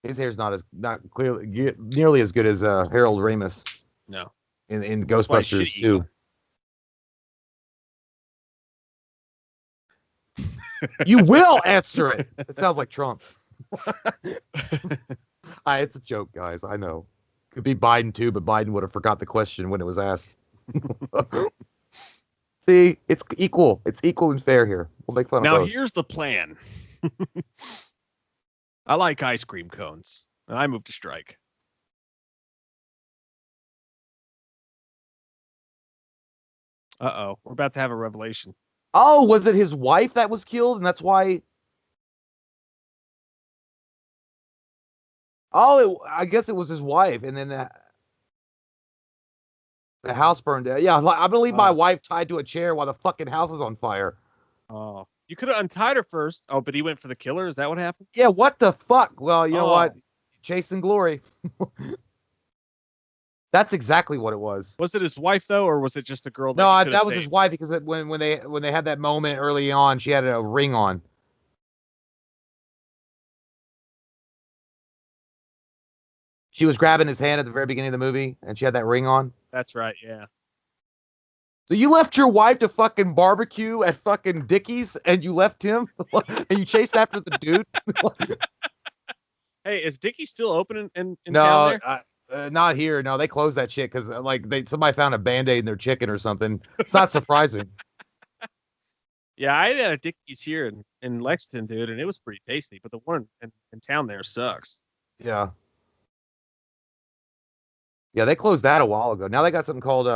C: His hair's not clearly nearly as good as Harold Ramis
A: No,
C: in
A: that's why
C: Ghostbusters
A: shitty
C: 2. You will answer it. It sounds like Trump. It's a joke, guys. I know. Could be Biden too, but Biden would have forgot the question when it was asked. See, it's equal. It's equal and fair here. We'll make fun of
A: Now
C: both.
A: here's the plan. I like ice cream cones, and I move to strike. Uh-oh, we're about to have a revelation.
C: Oh, was it his wife that was killed, and that's why? Oh, I guess it was his wife, and then the house burned down. Yeah, I believe my
A: Oh,
C: wife tied to a chair while the fucking house is on fire.
A: oh. You could have untied her first. Oh, but he went for the killer. Is that what happened?
C: Yeah, what the fuck? Well, you know what?
A: Oh,
C: Chasing glory. That's exactly what it was.
A: was it his wife though, or was it just a girl that
C: No,
A: he could have
C: that was his
A: saved?
C: wife because when they had that moment early on, she had a ring on. She was grabbing his hand at the very beginning of the movie, and she had that ring on.
A: That's right. Yeah.
C: So you left your wife to fucking barbecue at fucking Dickie's, and you left him, and you chased after the dude.
A: Hey, is Dickie still open in town
C: No,
A: there?
C: not here. No, they closed that shit because like somebody found a band-aid in their chicken or something. It's not surprising.
A: Yeah, I had a Dickie's here in Lexington, dude, and it was pretty tasty. But the one in town there sucks.
C: Yeah, yeah, they closed that a while ago. Now they got something called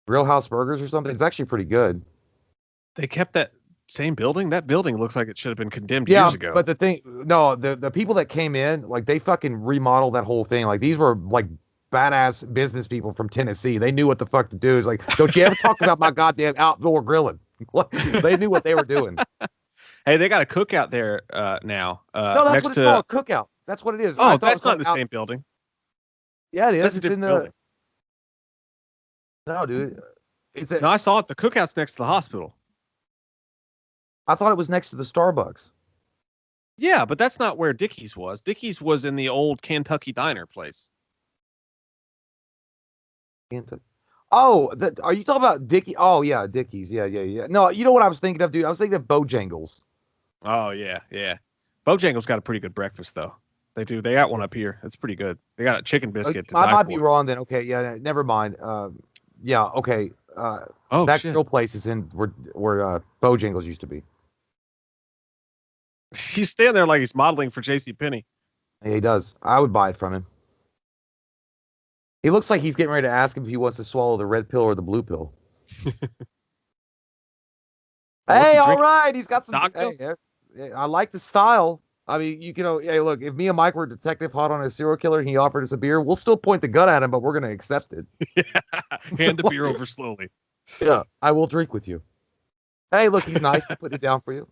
C: Real House Burgers or something. It's actually pretty good.
A: They kept that same building. That building looks like it should have been condemned
C: Yeah,
A: years ago.
C: but the thing, no, the people that came in, like they fucking remodeled that whole thing. Like these were like badass business people from Tennessee. They knew what the fuck to do. It's like, don't you ever talk about my goddamn outdoor grilling. They knew what they were doing.
A: Hey, they got a cookout there now.
C: No, that's
A: Next
C: what it's
A: to.
C: called, a cookout. That's what it is. I
A: Oh,
C: thought it was
A: that's not in
C: called
A: the
C: out.
A: same building.
C: Yeah, it
A: That's
C: is.
A: a
C: It's in
A: different
C: the.
A: building.
C: No, dude. It's a.
A: No, I saw it. The cookout's next to the hospital.
C: I thought it was next to the Starbucks.
A: Yeah, but that's not where Dickie's was. Dickie's was in the old Kentucky Diner place.
C: Oh, are you talking about Dickie? Oh yeah, Dickie's. Yeah, yeah, yeah. No, you know what I was thinking of, dude? I was thinking of Bojangles.
A: Oh yeah, yeah. Bojangles got a pretty good breakfast though. They do. They got one up here. It's pretty good. They got a chicken biscuit to
C: I
A: die
C: might be
A: for.
C: wrong then. Okay, yeah, never mind. Yeah, okay.
A: Oh
C: That
A: shit.
C: grill place is in where Bojangles used to be.
A: He's standing there like he's modeling for J.C. Penney.
C: Yeah, he does. I would buy it from him. He looks like he's getting ready to ask him if he wants to swallow the red pill or the blue pill.
A: What's
C: Hey,
A: he
C: all
A: drinking?
C: right, he's got some.
A: Doctor?
C: Hey, I like the style. I mean, you know, hey, look, if me and Mike were detective hot on a serial killer and he offered us a beer, we'll still point the gun at him, but we're gonna accept it.
A: Yeah. Hand the beer over slowly.
C: Yeah, I will drink with you. Hey, look, he's nice. He's putting it down for you.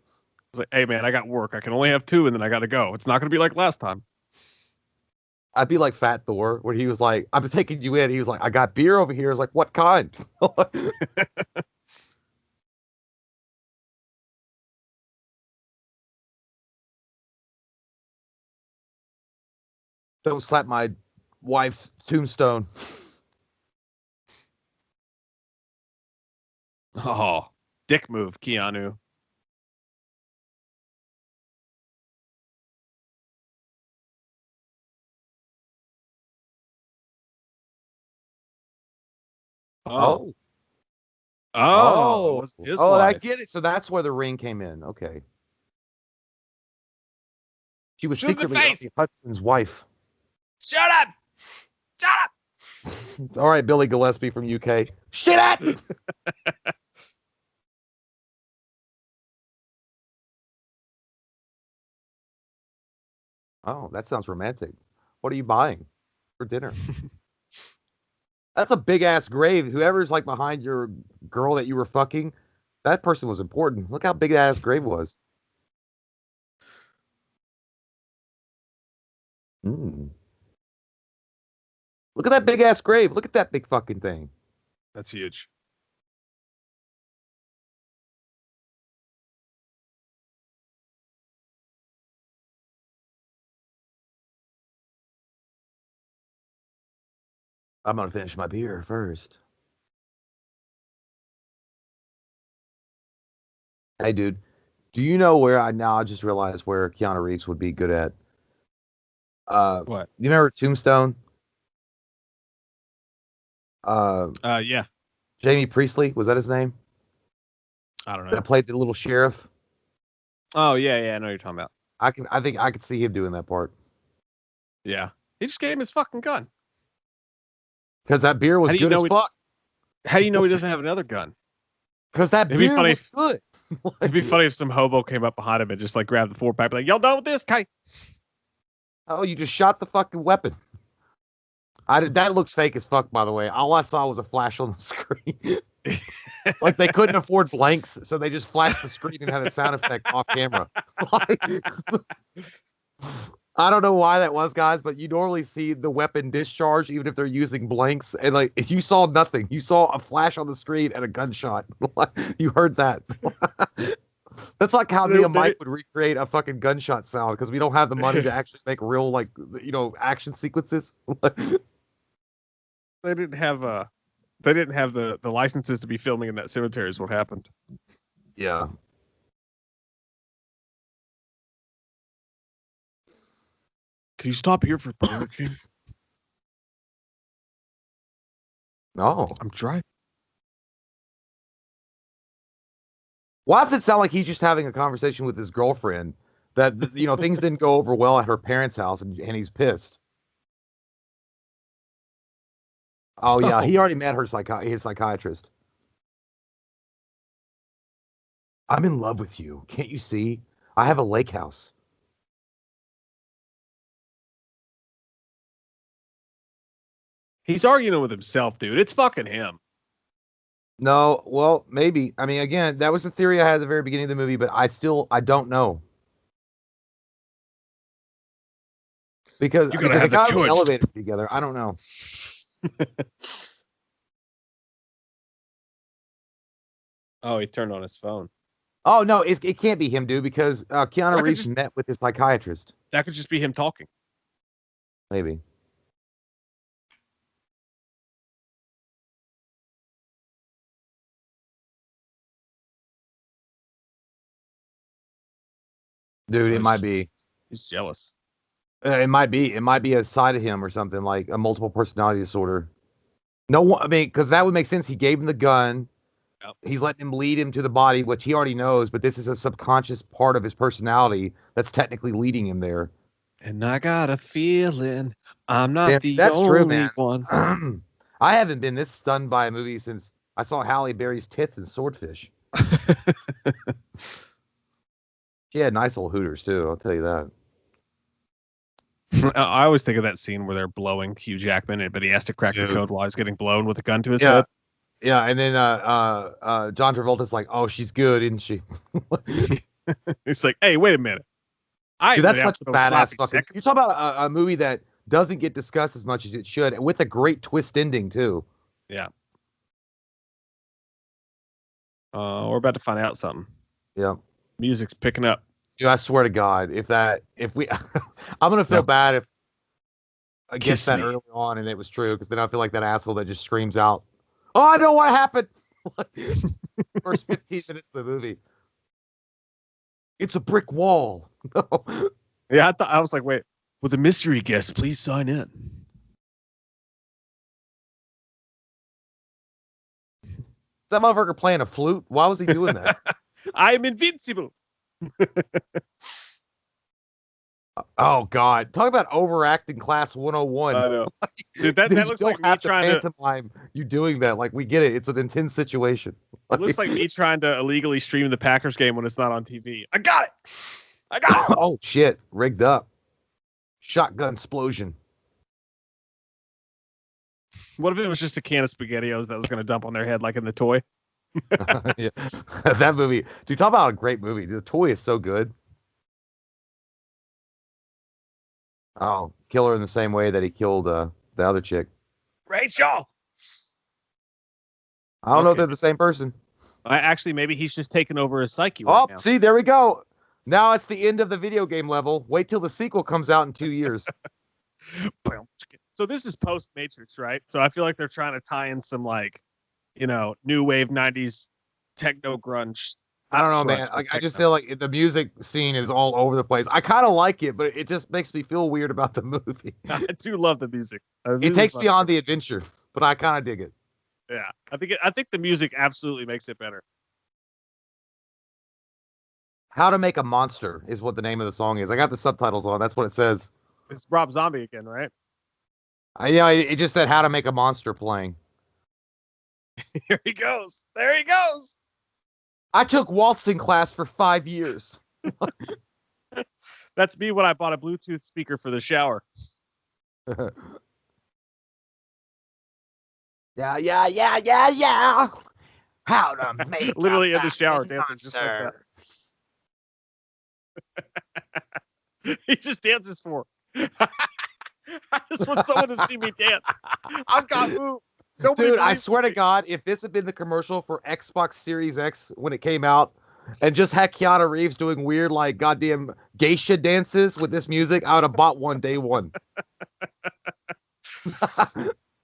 A: It's like, hey man, I got work. I can only have two, and then I got to go. It's not going to be like last time.
C: I'd be like Fat Thor, where he was like, "I'm taking you in." He was like, "I got beer over here." I was like, "What kind?" Don't slap my wife's tombstone.
A: Oh, dick move, Keanu. Oh,
C: Oh,
A: oh, it
C: oh,
A: was his
C: oh! I
A: wife.
C: get it. So that's where the ring came in. Okay, she was
A: Shoot him in the
C: secretly
A: face.
C: Ernie Hudson's wife.
A: Shut up. Shut up.
C: All right, Billy Gillespie from UK. Shit it! Oh, that sounds romantic. What are you buying for dinner? That's a big ass grave. Whoever's like behind your girl that you were fucking, that person was important. Look how big that ass grave was. Mm. Look at that big ass grave. Look at that big fucking thing.
A: That's huge.
C: I'm gonna finish my beer first. Hey, dude. Do you know where I just realized where Keanu Reeves would be good at?
A: What?
C: You remember Tombstone?
A: Yeah.
C: Jamie Priestley, was that his name?
A: I don't know.
C: That played the little sheriff.
A: Oh yeah, I know what you're talking about.
C: I think I could see him doing that part.
A: Yeah. He just gave him his fucking gun.
C: Because that beer was good as fuck.
A: How do you know he doesn't have another gun?
C: Because that beer was good.
A: It'd be funny if some hobo came up behind him and just like grabbed the 4-pack, like, y'all done with this, Kai?
C: Oh, you just shot the fucking weapon. That looks fake as fuck, by the way. All I saw was a flash on the screen. Like they couldn't afford blanks, so they just flashed the screen and had a sound effect off camera. I don't know why that was, guys, but you normally see the weapon discharge even if they're using blanks. And like, if you saw nothing, you saw a flash on the screen and a gunshot. You heard that. That's like how me and Mike would recreate a fucking gunshot sound because we don't have the money to actually make real, like, action sequences.
A: They didn't have the licenses to be filming in that cemetery is what happened.
C: Yeah.
A: Can you stop here for Burger King?
C: No.
A: I'm driving.
C: Why does it sound like he's just having a conversation with his girlfriend that, things didn't go over well at her parents' house and he's pissed? Oh, yeah. He already met his psychiatrist. I'm in love with you. Can't you see? I have a lake house.
A: He's arguing with himself, dude. It's fucking him.
C: No, well, maybe. I mean, again, that was the theory I had at the very beginning of the movie, but I don't know. Because they got in the elevator together. I don't know.
A: Oh, he turned on his phone.
C: Oh, no, it can't be him, dude, because Keanu Reeves met with his psychiatrist.
A: That could just be him talking.
C: Maybe. Dude, it might be.
A: He's jealous.
C: It might be. It might be a side of him or something, like a multiple personality disorder. No one, I mean, because that would make sense. He gave him the gun.
A: Yep.
C: He's letting him lead him to the body, which he already knows, but this is a subconscious part of his personality that's technically leading him there.
A: And I got a feeling I'm not the
C: that's
A: only
C: true, man.
A: one.
C: I haven't been this stunned by a movie since I saw Halle Berry's tits in Swordfish. She had nice old hooters, too. I'll tell you that.
A: I always think of that scene where they're blowing Hugh Jackman, but he has to crack the code while he's getting blown with a gun to his head.
C: Yeah, and then John Travolta's like, "Oh, she's good, isn't she?"
A: It's like, hey, wait a minute.
C: Dude, that's such a badass fucking. You're talking about a movie that doesn't get discussed as much as it should, with a great twist ending too.
A: Yeah. We're about to find out something.
C: Yeah.
A: Music's picking up.
C: Dude, I swear to God, if we, I'm gonna feel bad if I guess that early on and it was true, because then I feel like that asshole that just screams out, "Oh, I know what happened." First 15 minutes of the movie. It's a brick wall.
A: Yeah, I was like, wait, will the mystery guest please sign in?
C: Is that motherfucker playing a flute? Why was he doing that?
A: I am invincible.
C: Oh God! Talk about overacting class 101.
A: I know. Dude, that looks like me trying to
C: pantomime you doing that. Like, we get it. It's an intense situation.
A: It looks like me trying to illegally stream the Packers game when it's not on TV. I got it.
C: Oh shit! Rigged up. Shotgun explosion.
A: What if it was just a can of SpaghettiOs that was going to dump on their head like in the toy?
C: Yeah. That movie. Dude, talk about a great movie. Dude, the toy is so good. Oh, kill her in the same way that he killed the other chick.
A: Rachel!
C: I don't know if they're the same person.
A: Actually, maybe he's just taking over his psyche right now.
C: See, there we go. Now it's the end of the video game level. Wait till the sequel comes out in 2 years.
A: So this is post Matrix, right? So I feel like they're trying to tie in some, like, new wave 90s techno grunge
C: I don't know, man. Like, I just feel like the music scene is all over the place. I kind of like it, but it just makes me feel weird about the movie.
A: I do love the music.
C: It takes me on the adventure, but I kind of dig it.
A: Yeah, I think the music absolutely makes it better.
C: How to Make a Monster is what the name of the song is. I got the subtitles on. That's what it says.
A: It's Rob Zombie again, right?
C: Yeah, it just said How to Make a Monster playing.
A: Here he goes. There he goes.
C: I took waltzing class for 5 years.
A: That's me when I bought a Bluetooth speaker for the shower.
C: Yeah. How to make
A: literally in the shower dancing just like that. He just dances for. I just want someone to see me dance. I've got moves.
C: Dude, I swear to God, if this had been the commercial for Xbox Series X when it came out, and just had Keanu Reeves doing weird, like, goddamn geisha dances with this music, I would have bought one day one.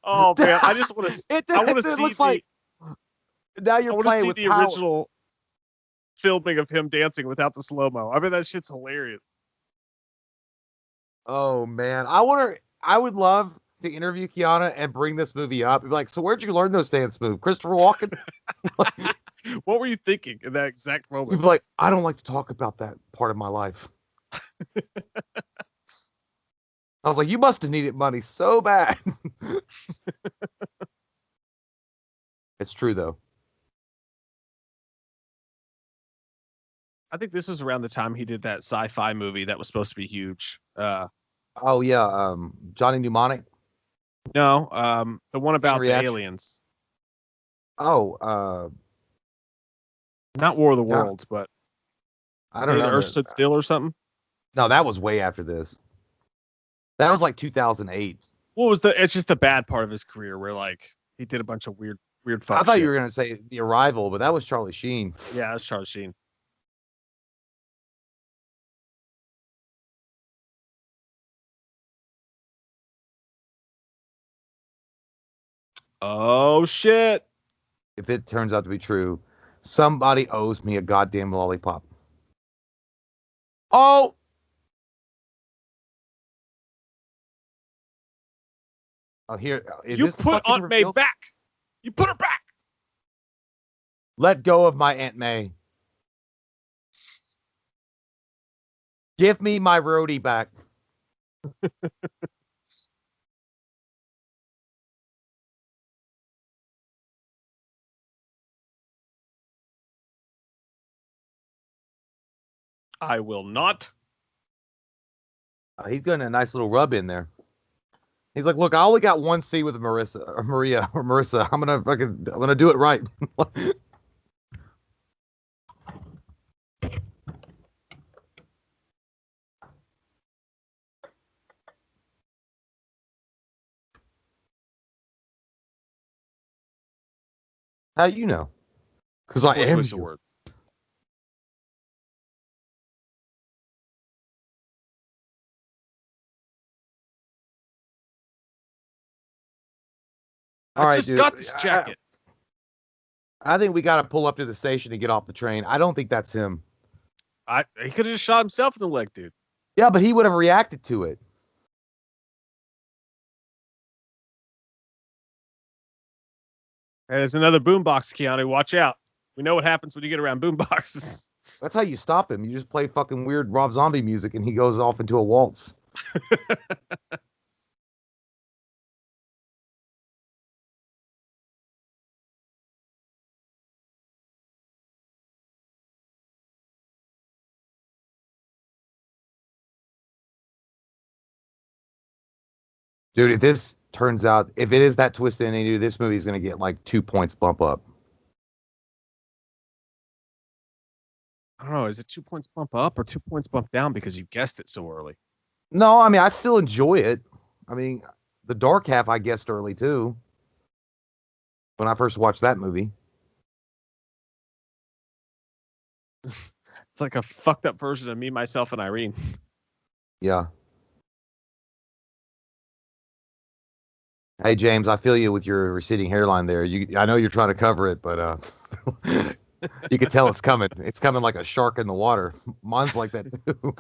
A: Oh man, I just want to. I want to see
C: looks like now you're playing with
A: the original filming of him dancing without the slow mo. I mean, that shit's hilarious.
C: Oh man, I would love to interview Keanu and bring this movie up. Be like, so where'd you learn those dance moves, Christopher Walken?
A: What were you thinking in that exact moment?
C: You'd be like, I don't like to talk about that part of my life. I was like, you must have needed money so bad. It's true though.
A: I think this was around the time he did that sci-fi movie that was supposed to be huge.
C: Oh yeah, Johnny Mnemonic.
A: No, the one about the aliens.
C: Oh,
A: not War of the Worlds, but
C: I don't know.
A: The Earth Stood Still or something.
C: No, that was way after this. That was like 2008.
A: What was it's just the bad part of his career where like he did a bunch of weird fuck
C: I thought
A: shit.
C: you were gonna say The Arrival, but that was Charlie Sheen.
A: Yeah, that's Charlie Sheen. Oh shit.
C: If it turns out to be true, somebody owes me a goddamn lollipop. Oh! Oh, here.
A: You put Aunt May back. You put her back.
C: Let go of my Aunt May. Give me my roadie back.
A: I will not.
C: He's getting a nice little rub in there. He's like, look, I only got one scene with Marissa. I'm gonna do it right. How you know? Because I am
A: the words. I just got this jacket.
C: I think we got to pull up to the station and get off the train. I don't think that's him.
A: He could have just shot himself in the leg, dude.
C: Yeah, but he would have reacted to it.
A: Hey, there's another boombox, Keanu. Watch out. We know what happens when you get around boomboxes.
C: That's how you stop him. You just play fucking weird Rob Zombie music and he goes off into a waltz. Dude, if this turns out, if it is that twist ending, dude, this movie's going to get like 2 points bump up.
A: I don't know. Is it 2 points bump up or 2 points bump down because you guessed it so early?
C: No, I mean, I still enjoy it. I mean, the dark half I guessed early too. When I first watched that movie.
A: It's like a fucked up version of Me, Myself, and Irene.
C: Yeah. Hey James, I feel you with your receding hairline there. I know you're trying to cover it, but You can tell it's coming. It's coming like a shark in the water. Mine's like that too.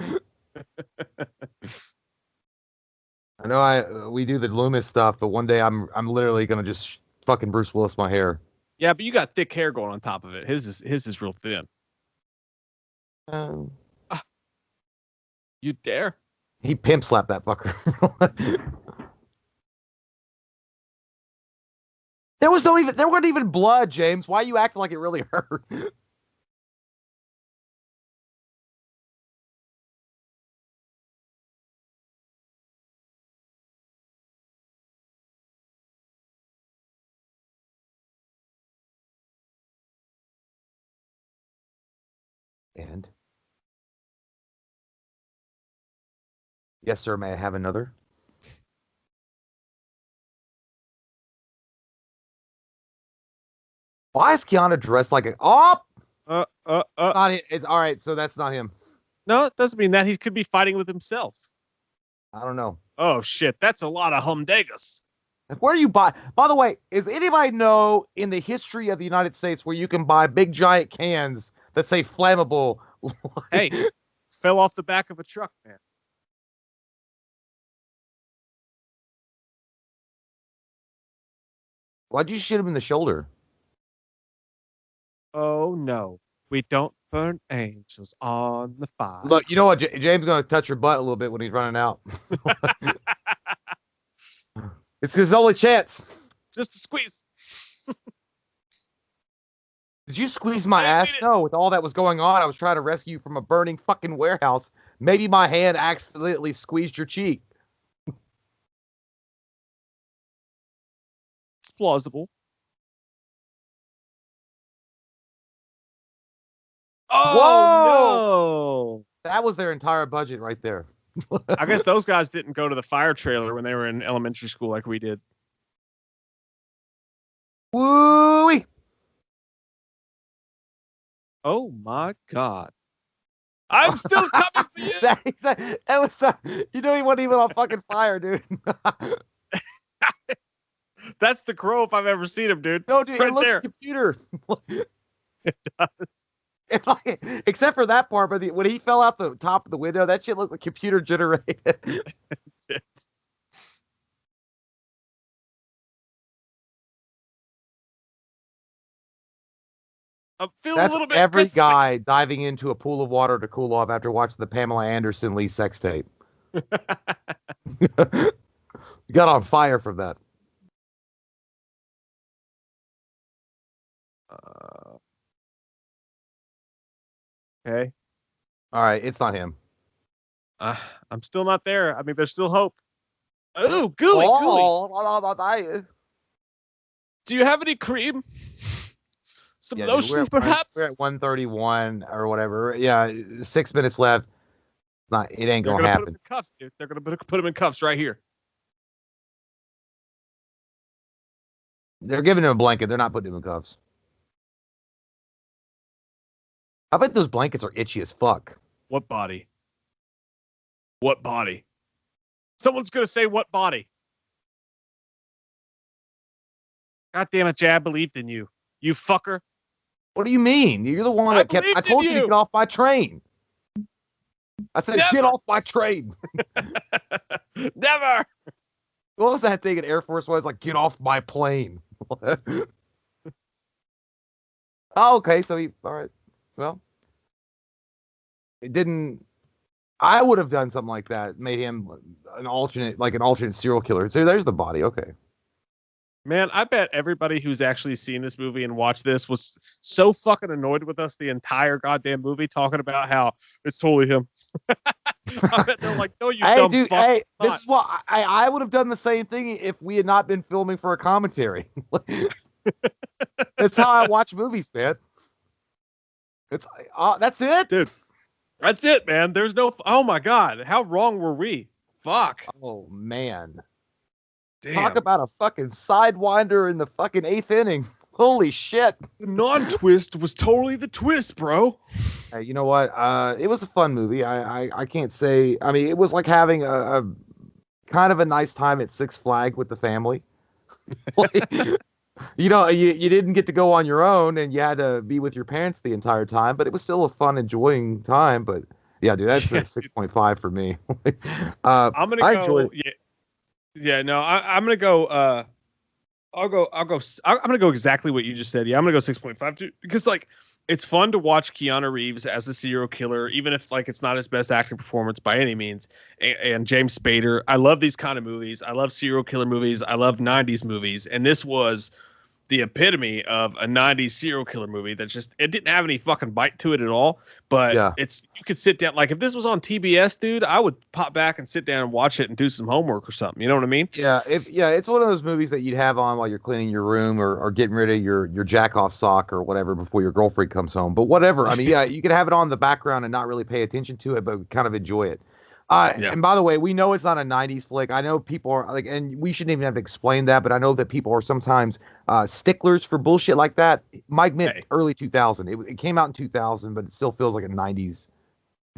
C: I know we do the Loomis stuff, but one day I'm literally gonna just fucking Bruce Willis my hair.
A: Yeah, but you got thick hair going on top of it. His is real thin.
C: Um,
A: Ah, you dare?
C: he pimp slapped that fucker. There wasn't even blood, James. Why are you acting like it really hurt? And yes, sir, may I have another? Why is Keanu dressed like a not it. It's all right, so that's not him.
A: No, it doesn't mean that. He could be fighting with himself.
C: I don't know.
A: Oh shit, that's a lot of humdegas.
C: Where do you buy? By the way, does anybody know in the history of the United States where you can buy big giant cans that say flammable?
A: Hey, fell off the back of a truck, man.
C: Why'd you shoot him in the shoulder?
A: Oh no, we don't burn angels on the fire.
C: Look, you know what? James gonna touch your butt a little bit when he's running out. It's his only chance.
A: Just a squeeze.
C: Did you squeeze my
A: I didn't
C: ass?
A: mean it.
C: No, with all that was going on, I was trying to rescue you from a burning fucking warehouse. Maybe my hand accidentally squeezed your cheek.
A: It's plausible. Oh
C: That was their entire budget right there.
A: no! I guess those guys didn't go to the fire trailer when they were in elementary school like we did.
C: Woo-wee!
A: Oh my god! I'm still coming for you.
C: that was you know he wasn't even on fucking fire, dude.
A: That's the crow if I've ever seen him, dude.
C: No, dude,
A: Right
C: it looks
A: there.
C: like a computer.
A: It does.
C: Except for that part, but when he fell out the top of the window, that shit looked like computer generated.
A: I'm feeling
C: That's
A: a little bit.
C: every
A: crispy.
C: guy diving into a pool of water to cool off after watching the Pamela Anderson Lee sex tape. Got on fire from that.
A: Okay.
C: All right, it's not him.
A: I'm still not there. I mean, there's still hope. Oh, gooey, gooey. Do you have any cream? Some
C: Yeah, dude,
A: lotion, perhaps?
C: we're at 131 or whatever. Yeah, 6 minutes left. It ain't
A: They're
C: gonna
A: gonna put him
C: happen.
A: in cuffs, dude. They're gonna put him in cuffs right here.
C: They're giving him a blanket. They're not putting him in cuffs. I bet those blankets are itchy as fuck.
A: What body? What body? Someone's gonna say what body? God damn it, Jay! I believed in you. You fucker.
C: What do you mean? You're the one
A: I
C: that kept. I
A: believed in
C: told you to
A: you.
C: get off my train. I said, get
A: Never.
C: off my train.
A: Never.
C: What was that thing in Air Force One? It's like, get off my plane. Oh, okay. So all right. Well, it didn't. I would have done something like that. Made him an alternate serial killer. So there's the body. Okay.
A: Man, I bet everybody who's actually seen this movie and watched this was so fucking annoyed with us the entire goddamn movie, talking about how it's totally him. I bet they're like, no, you
C: Hey,
A: dumb
C: dude.
A: fuck.
C: Hey,
A: it's
C: this
A: not."
C: is what I would have done the same thing if we had not been filming for a commentary. That's how I watch movies, man. It's that's it,
A: Dude. That's it, man. There's no. Oh my god, how wrong were we? Fuck.
C: Oh man.
A: Damn.
C: Talk about a fucking sidewinder in the fucking 8th inning. Holy shit.
A: The non-twist was totally the twist, bro.
C: Hey, you know what? It was a fun movie. I can't say. I mean, it was like having a kind of a nice time at Six Flags with the family. Like, you didn't get to go on your own, and you had to be with your parents the entire time, but it was still a fun, enjoying time. But yeah, dude, that's
A: Yeah,
C: a 6.5 for me.
A: I'm gonna
C: I enjoyed
A: go.
C: it.
A: Yeah, yeah. No, I'm gonna go. I'm gonna go exactly what you just said. Yeah, I'm gonna go 6.5 too, because like it's fun to watch Keanu Reeves as a serial killer, even if like it's not his best acting performance by any means. And James Spader, I love these kind of movies. I love serial killer movies. I love '90s movies, and this was the epitome of a '90s serial killer movie. That just it didn't have any fucking bite to it at all. But
C: Yeah.
A: it's you could sit down like if this was on TBS, dude, I would pop back and sit down and watch it and do some homework or something. You know what I mean?
C: Yeah, it's one of those movies that you'd have on while you're cleaning your room or getting rid of your jack off sock or whatever before your girlfriend comes home. But whatever. I mean, yeah, you could have it on in the background and not really pay attention to it, but kind of enjoy it.
A: Yeah.
C: And by the way, we know it's not a '90s flick. I know people are like, and we shouldn't even have to explain that, but I know that people are sometimes sticklers for bullshit like that. Mike meant
A: Hey.
C: early 2000. It came out in 2000, but it still feels like a '90s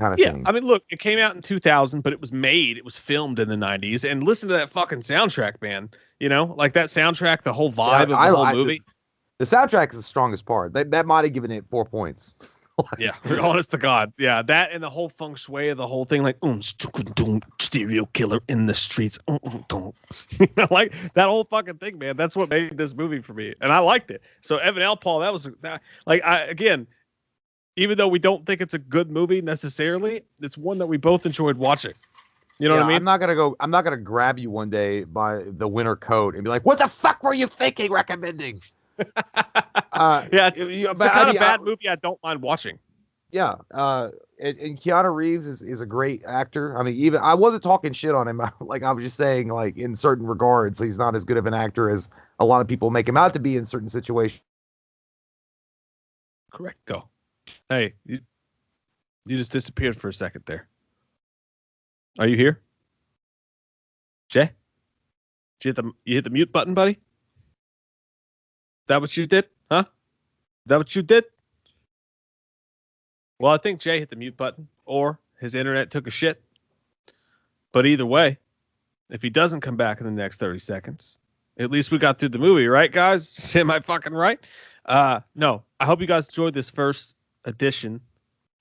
C: kind of
A: Yeah,
C: thing.
A: I mean, look, it came out in 2000, but it was filmed in the '90s. And listen to that fucking soundtrack, man. You know, like that soundtrack, the whole
C: Yeah,
A: vibe of the whole movie.
C: the soundtrack is the strongest part. That might have given it 4 points.
A: Yeah, honest to God. Yeah, that and the whole feng shui of the whole thing, like, serial killer in the streets. You know, like that whole fucking thing, man. That's what made this movie for me. And I liked it. So, Evan L. Paul, again, even though we don't think it's a good movie necessarily, it's one that we both enjoyed watching. You know
C: Yeah,
A: what I mean?
C: I'm not gonna grab you one day by the winter coat and be like, "What the fuck were you thinking recommending?"
A: Yeah, it's
C: But
A: the
C: I
A: kind
C: mean,
A: of bad movie I don't mind watching.
C: yeah. And Keanu Reeves is a great actor. I mean, even I wasn't talking shit on him. Like I was just saying, like in certain regards, he's not as good of an actor as a lot of people make him out to be in certain situations.
A: Correcto. Hey, you just disappeared for a second there. Are you here? Jay? You hit the mute button, buddy? That what you did? Huh? That what you did? Well, I think Jay hit the mute button or his internet took a shit. But either way, if he doesn't come back in the next 30 seconds, at least we got through the movie, right, guys? Am I fucking right? No, I hope you guys enjoyed this first edition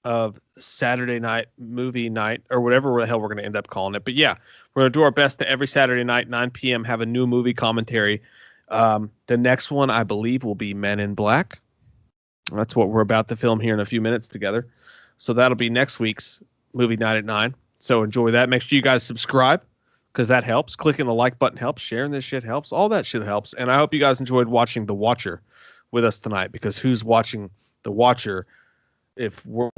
A: of Saturday night movie night or whatever the hell we're going to end up calling it. But yeah, we're going to do our best to every Saturday night, 9 p.m., have a new movie commentary. The next one, I believe, will be Men in Black. That's what we're about to film here in a few minutes together. So that'll be next week's movie night at 9. So enjoy that. Make sure you guys subscribe because that helps. Clicking the like button helps. Sharing this shit helps. All that shit helps. And I hope you guys enjoyed watching The Watcher with us tonight because who's watching The Watcher if we're